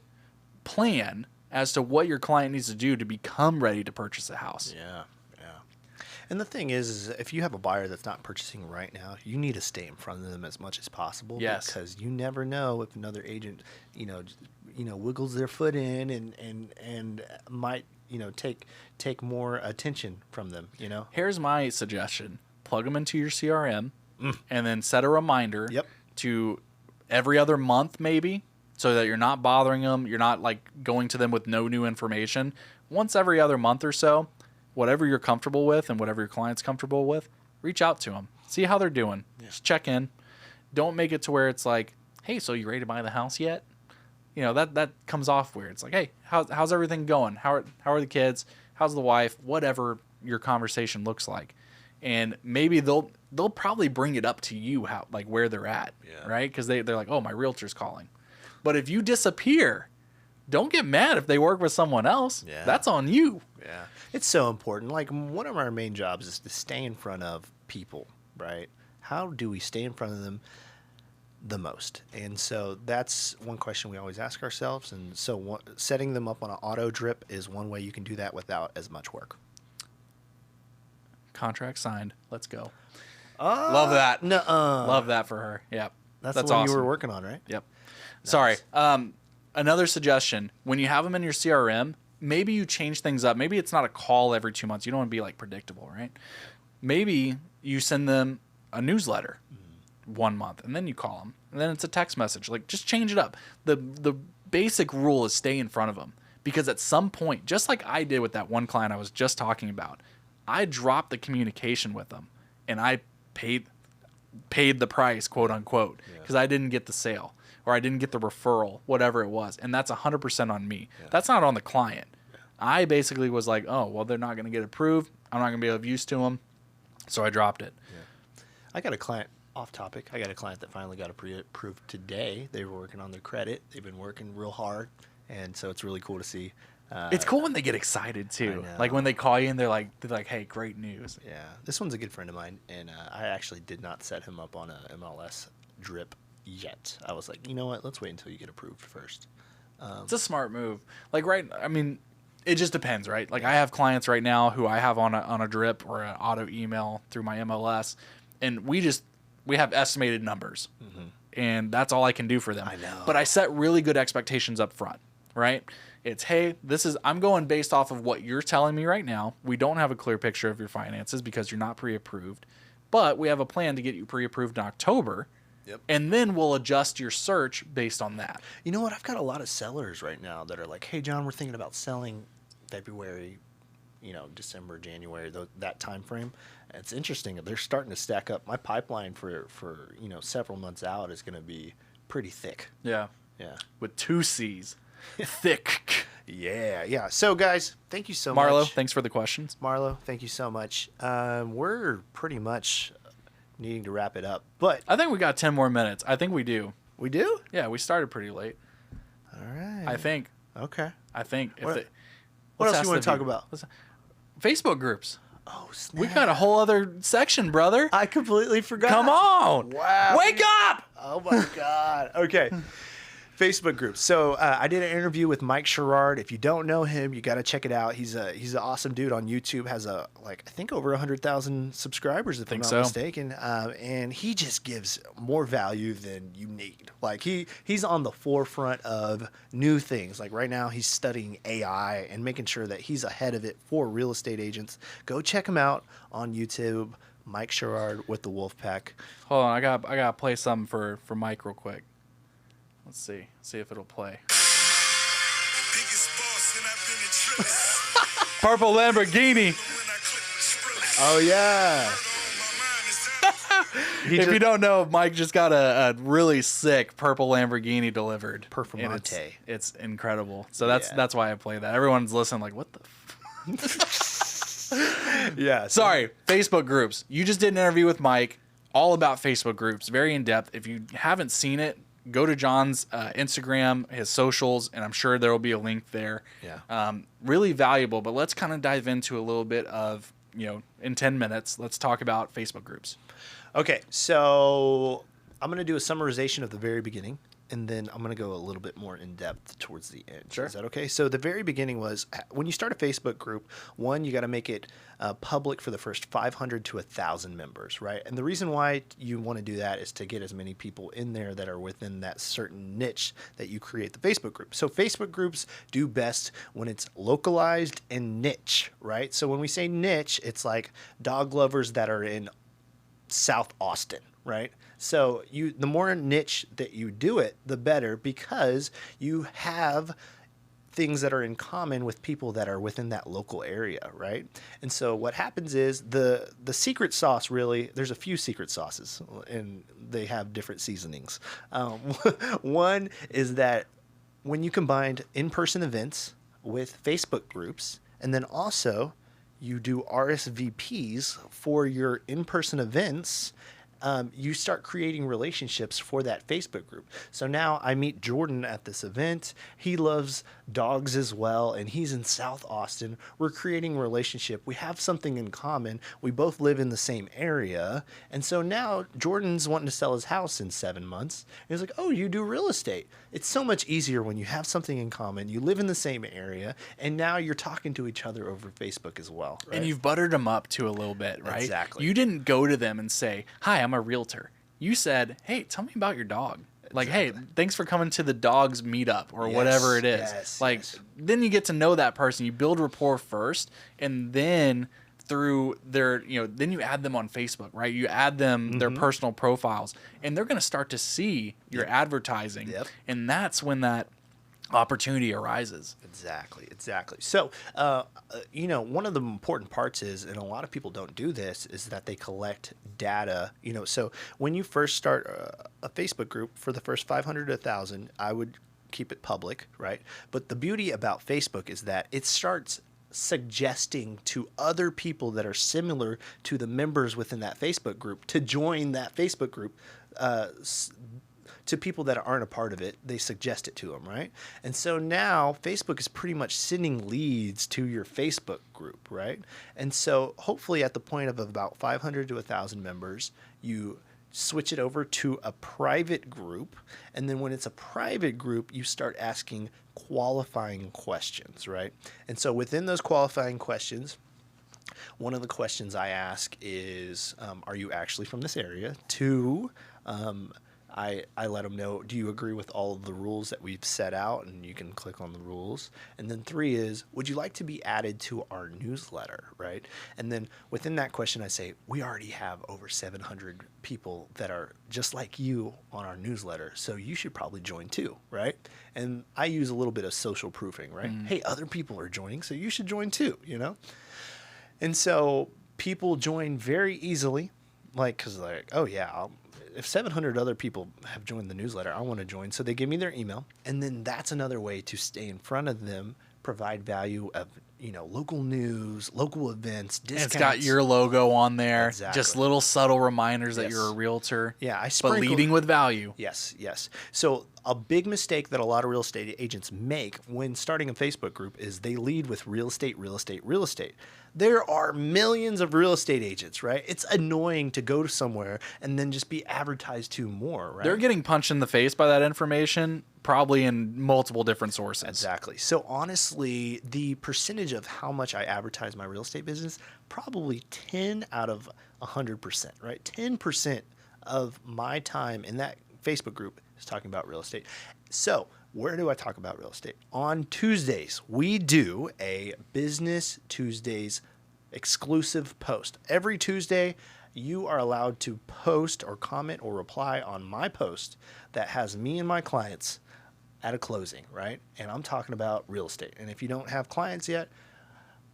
plan as to what your client needs to do to become ready to purchase a house. Yeah. And the thing is if you have a buyer that's not purchasing right now, you need to stay in front of them as much as possible. Yes. Because you never know if another agent, wiggles their foot in and might, take more attention from them, Here's my suggestion. Plug them into your CRM and then set a reminder to every other month maybe, so that you're not bothering them. You're not like going to them with no new information. Once every other month or so, whatever you're comfortable with and whatever your client's comfortable with, reach out to them. See how they're doing. Just check in. Don't make it to where it's like, hey, so you ready to buy the house yet? That comes off weird. It's like, hey, how's everything going? How are the kids? How's the wife? Whatever your conversation looks like. And maybe they'll probably bring it up to you where they're at, right? Because they're like, oh, my realtor's calling. But if you disappear, don't get mad if they work with someone else. Yeah. That's on you. Yeah. It's so important. Like, one of our main jobs is to stay in front of people, right? How do we stay in front of them the most? And so that's one question we always ask ourselves. And so setting them up on an auto drip is one way you can do that without as much work. Contract signed. Let's go. Love that. Love that for her. Yep. That's the one awesome. you were working on, right? Yep. Nice. Sorry. Another suggestion, when you have them in your CRM, maybe you change things up. Maybe it's not a call every 2 months. You don't want to be predictable, right? Maybe you send them a newsletter 1 month and then you call them and then it's a text message. Just change it up. The basic rule is stay in front of them, because at some point, just like I did with that one client I was just talking about, I dropped the communication with them and I paid the price, quote unquote, because I didn't get the sale or I didn't get the referral, whatever it was. And that's 100% on me. Yeah. That's not on the client. Yeah. I basically was like, oh, well, they're not going to get approved. I'm not going to be of use to them. So I dropped it. Yeah. I got a client off topic. I got a client that finally got approved today. They were working on their credit. They've been working real hard. And so it's really cool to see. It's cool when they get excited too. Like when they call you and they're like, hey, great news. Yeah. This one's a good friend of mine. And I actually did not set him up on a MLS drip yet. I was like, you know what? Let's wait until you get approved first. It's a smart move. It just depends, right? I have clients right now who I have on a drip or an auto email through my MLS, and we have estimated numbers, and that's all I can do for them. I know. But I set really good expectations up front, right? It's, hey, I'm going based off of what you're telling me right now. We don't have a clear picture of your finances because you're not pre-approved, but we have a plan to get you pre-approved in October. Yep. And then we'll adjust your search based on that. You know what? I've got a lot of sellers right now that are like, "Hey, John, we're thinking about selling February, December, January, that time frame." And it's interesting. They're starting to stack up. My pipeline for several months out is going to be pretty thick. Yeah. Yeah. With 2 C's. Thick. Yeah. So, guys, thank you so Marlo, much. thanks for the questions. Marlo, thank you so much. We're pretty much needing to wrap it up, but I think we got 10 more minutes. I think we do. we do. Yeah, we started pretty late. All right. I think. Okay. What What else you want to talk about? Facebook groups. Oh, snap. We got a whole other section, brother. I completely forgot. Come on. Wow. Wake up. Oh my God. Okay. Facebook groups. So I did an interview with Mike Sherrard. If you don't know him, you got to check it out. He's an awesome dude on YouTube. Has I think over 100,000 subscribers, if I'm not mistaken. And he just gives more value than you need. Like he's on the forefront of new things. Like right now, he's studying AI and making sure that he's ahead of it for real estate agents. Go check him out on YouTube. Mike Sherrard with the Wolfpack. Hold on, I got to play something for Mike real quick. Let's see if it'll play. Purple Lamborghini. Oh yeah. If you don't know, Mike just got a really sick purple Lamborghini delivered. Performante. It's incredible. So that's why I play that. Everyone's listening like, what the Yeah. Sorry, Facebook groups. You just did an interview with Mike all about Facebook groups, very in depth. If you haven't seen it, go to John's Instagram, his socials, and I'm sure there will be a link there. Yeah. Really valuable, but let's kind of dive into a little bit of, in 10 minutes, let's talk about Facebook groups. Okay, so I'm going to do a summarization of the very beginning, and then I'm going to go a little bit more in depth towards the end. Sure. Is that okay? So the very beginning was when you start a Facebook group, one, you got to make it public for the first 500 to 1,000 members, right? And the reason why you want to do that is to get as many people in there that are within that certain niche that you create the Facebook group. So Facebook groups do best when it's localized and niche, right? So when we say niche, it's like dog lovers that are in South Austin, right? So the more niche that you do it, the better, because you have things that are in common with people that are within that local area, right? And so what happens is the secret sauce, really, there's a few secret sauces, and they have different seasonings. One is that when you combined in-person events with Facebook groups, and then also you do RSVPs for your in-person events, you start creating relationships for that Facebook group. So now I meet Jordan at this event. He loves dogs as well, and he's in South Austin. We're creating a relationship. We have something in common. We both live in the same area. And so now Jordan's wanting to sell his house in 7 months. And he's like, oh, you do real estate. It's so much easier when you have something in common. You live in the same area, and now you're talking to each other over Facebook as well. Right? And you've buttered them up to a little bit, right? Exactly. You didn't go to them and say, hi, I'm a realtor. You said, hey, tell me about your dog. Like, hey, thanks for coming to the dogs meetup or whatever it is. Then you get to know that person. You build rapport first, and then through their, then you add them on Facebook, right? You add them their personal profiles, and they're going to start to see your advertising. Yep. And that's when that opportunity arises. Exactly. So, one of the important parts is, and a lot of people don't do this, is that they collect data. So when you first start a Facebook group, for the first 500 to 1,000, I would keep it public, right? But the beauty about Facebook is that it starts suggesting to other people that are similar to the members within that Facebook group to join that Facebook group. To people that aren't a part of it, they suggest it to them, right? And so now Facebook is pretty much sending leads to your Facebook group, right? And so hopefully at the point of about 500 to 1,000 members, you switch it over to a private group. And then when it's a private group, you start asking qualifying questions, right? And so within those qualifying questions, one of the questions I ask is, are you actually from this area? Two, I let them know, do you agree with all of the rules that we've set out? And you can click on the rules. And then 3 is, would you like to be added to our newsletter, right? And then within that question, I say, we already have over 700 people that are just like you on our newsletter. So you should probably join too, right? And I use a little bit of social proofing, right? Hey, other people are joining, so you should join too, you know? And so people join very easily, like, because like, oh yeah, if 700 other people have joined the newsletter, I want to join. So they give me their email, and then that's another way to stay in front of them, provide value of, local news, local events, discounts. And it's got your logo on there. Exactly. Just little subtle reminders that Yes. you're a realtor. Yeah, but leading with value. Yes, yes. So a big mistake that a lot of real estate agents make when starting a Facebook group is they lead with real estate, real estate, real estate. There are millions of real estate agents, right? It's annoying to go to somewhere and then just be advertised to more, right? They're getting punched in the face by that information, probably in multiple different sources. Exactly. So honestly, the percentage of how much I advertise my real estate business, probably 10 out of 100%, right? 10% of my time in that Facebook group is talking about real estate. So where do I talk about real estate? On Tuesdays, we do a Business Tuesdays exclusive post. Every Tuesday, you are allowed to post or comment or reply on my post that has me and my clients at a closing, right? And I'm talking about real estate. And if you don't have clients yet,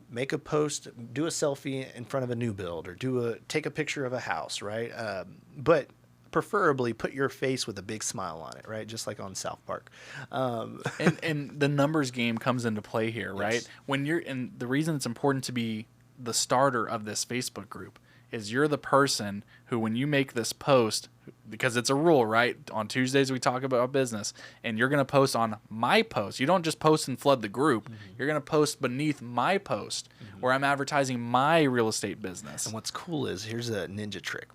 make a post, do a selfie in front of a new build, or take a picture of a house, right? But preferably put your face with a big smile on it, right? Just like on South Park. And the numbers game comes into play here, right? Yes. And the reason it's important to be the starter of this Facebook group is you're the person who, when you make this post, because it's a rule, right? On Tuesdays we talk about business, and you're going to post on my post. You don't just post and flood the group. You're going to post beneath my post where I'm advertising my real estate business. And what's cool is, here's a ninja trick.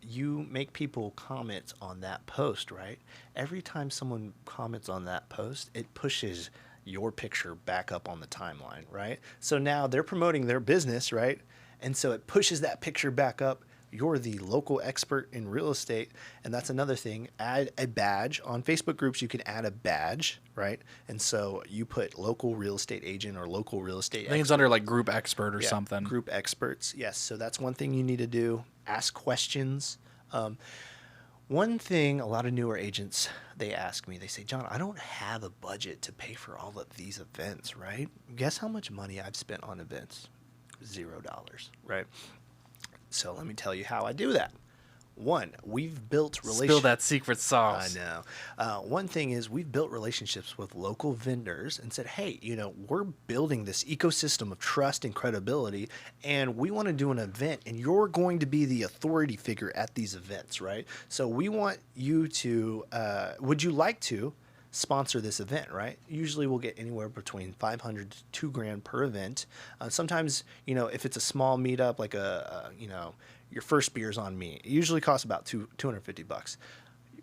You make people comment on that post, right? Every time someone comments on that post, it pushes your picture back up on the timeline, right? So now they're promoting their business, right? And so it pushes that picture back up. You're the local expert in real estate. And that's another thing. Add a badge. On Facebook groups, you can add a badge, right? And so you put local real estate agent or local real estate I think it's under like group expert or something. Group experts, yes. So that's one thing you need to do. Ask questions. One thing a lot of newer agents, they ask me, they say, John, I don't have a budget to pay for all of these events, right? Guess how much money I've spent on events? $0, right? So let me tell you how I do that. One, we've built relationships. Spill that secret sauce. I know. One thing is, we've built relationships with local vendors and said, hey, we're building this ecosystem of trust and credibility, and we want to do an event, and you're going to be the authority figure at these events, right? So we want you to, would you like to sponsor this event, right? Usually we'll get anywhere between $500 to $2,000 per event. Sometimes, if it's a small meetup, like your first beer's on me, it usually costs about $250.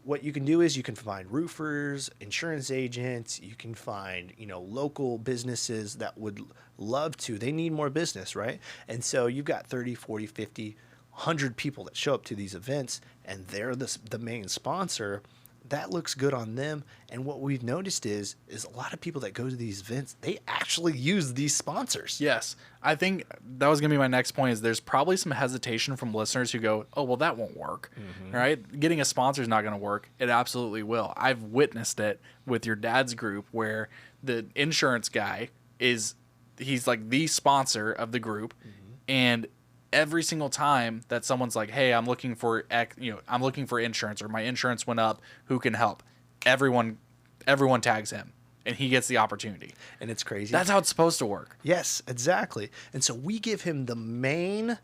What you can do is you can find roofers, insurance agents, you can find, local businesses that would love to. They need more business, right? And so you've got 30, 40, 50, 100 people that show up to these events, and they're the main sponsor. That looks good on them. And what we've noticed is a lot of people that go to these events, they actually use these sponsors. Yes. I think that was going to be my next point, is there's probably some hesitation from listeners who go, oh, well, that won't work, right? Getting a sponsor is not going to work. It absolutely will. I've witnessed it with your dad's group, where the insurance guy he's like the sponsor of the group. And every single time that someone's like, hey, I'm looking for insurance, or my insurance went up, who can help? Everyone tags him, and he gets the opportunity. And it's crazy. That's how it's supposed to work. Yes, exactly. And so we give him the main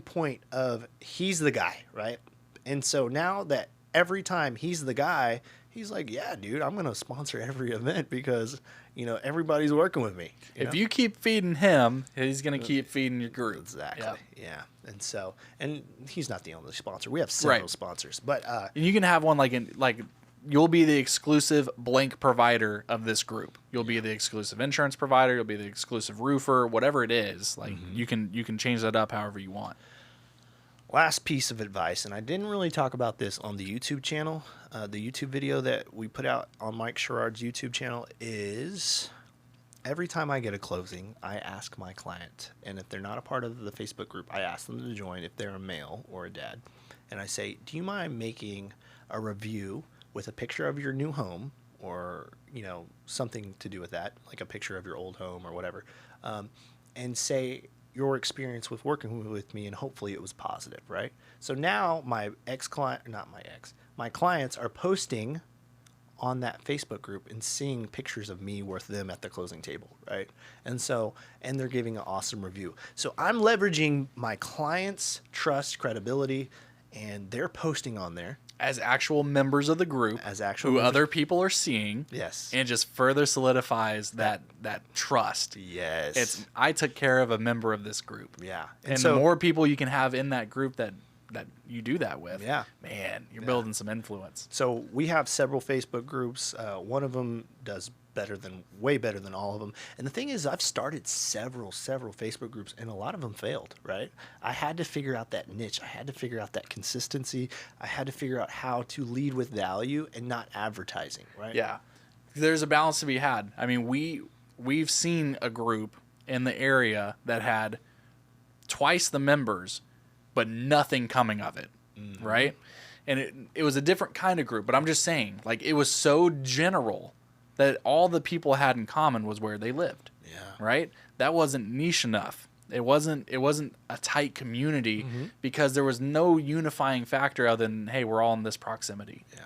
point of, he's the guy, right? And so now that every time he's the guy, he's like, yeah, dude, I'm going to sponsor every event because, everybody's working with me. If you keep feeding him, he's going to keep feeding your group. Exactly. Yep. Yeah. And he's not the only sponsor. We have several sponsors, but and you can have one like you'll be the exclusive blank provider of this group. You'll be the exclusive insurance provider. You'll be the exclusive roofer, whatever it is. Like you can change that up however you want. Last piece of advice, and I didn't really talk about this on the YouTube channel. The YouTube video that we put out on Mike Sherrard's YouTube channel is every time I get a closing, I ask my client, and if they're not a part of the Facebook group, I ask them to join if they're a male or a dad. And I say, do you mind making a review with a picture of your new home or, something to do with that, like a picture of your old home or whatever, and say your experience with working with me, and hopefully it was positive, right? So now my clients are posting on that Facebook group and seeing pictures of me with them at the closing table, right? And they're giving an awesome review. So I'm leveraging my clients' trust, credibility, and they're posting on there. As actual members of the group, who other people are seeing, yes, and just further solidifies that trust. Yes, I took care of a member of this group. Yeah, and so, the more people you can have in that group that you do that with, yeah, man, you're building some influence. So we have several Facebook groups. One of them does way better than all of them. And the thing is, I've started several Facebook groups, and a lot of them failed, right? I had to figure out that niche. I had to figure out that consistency. I had to figure out how to lead with value and not advertising, right? Yeah. There's a balance to be had. I mean, we've seen a group in the area that had twice the members, but nothing coming of it, right? And it was a different kind of group, but I'm just saying, like, it was so general that all the people had in common was where they lived. Yeah. Right? That wasn't niche enough. It wasn't a tight community because there was no unifying factor other than, hey, we're all in this proximity. Yeah.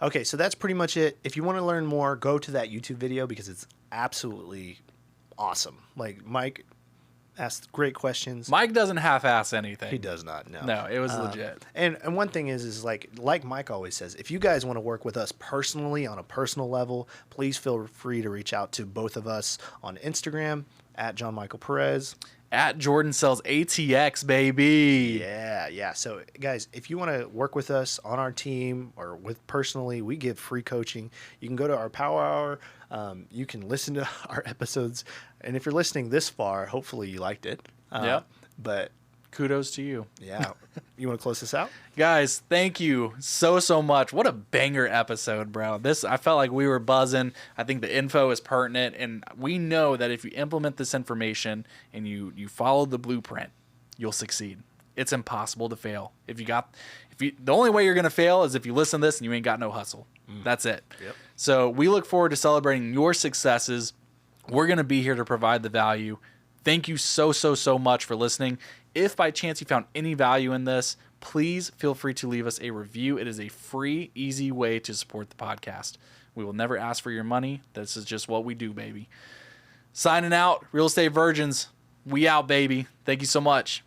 Okay, so that's pretty much it. If you want to learn more, go to that YouTube video because it's absolutely awesome. Like, Mike asked great questions. Mike doesn't half-ass anything. He does not, no. No, it was legit. And one thing is like Mike always says, if you guys want to work with us personally on a personal level, please feel free to reach out to both of us on Instagram at John Michael Perez. At Jordan Sells ATX, baby. Yeah. So, guys, if you want to work with us on our team or with personally, we give free coaching. You can go to our Power Hour. You can listen to our episodes. And if you're listening this far, hopefully you liked it. Yeah. But kudos to you. Yeah. You want to close this out? Guys, thank you so much. What a banger episode, bro. I felt like we were buzzing. I think the info is pertinent, and we know that if you implement this information and you follow the blueprint, you'll succeed. It's impossible to fail. The only way you're going to fail is if you listen to this and you ain't got no hustle. That's it. Yep. So we look forward to celebrating your successes. We're going to be here to provide the value. Thank you so much for listening. If by chance you found any value in this, please feel free to leave us a review. It is a free, easy way to support the podcast. We will never ask for your money. This is just what we do, baby. Signing out, Real Estate Virgins. We out, baby. Thank you so much.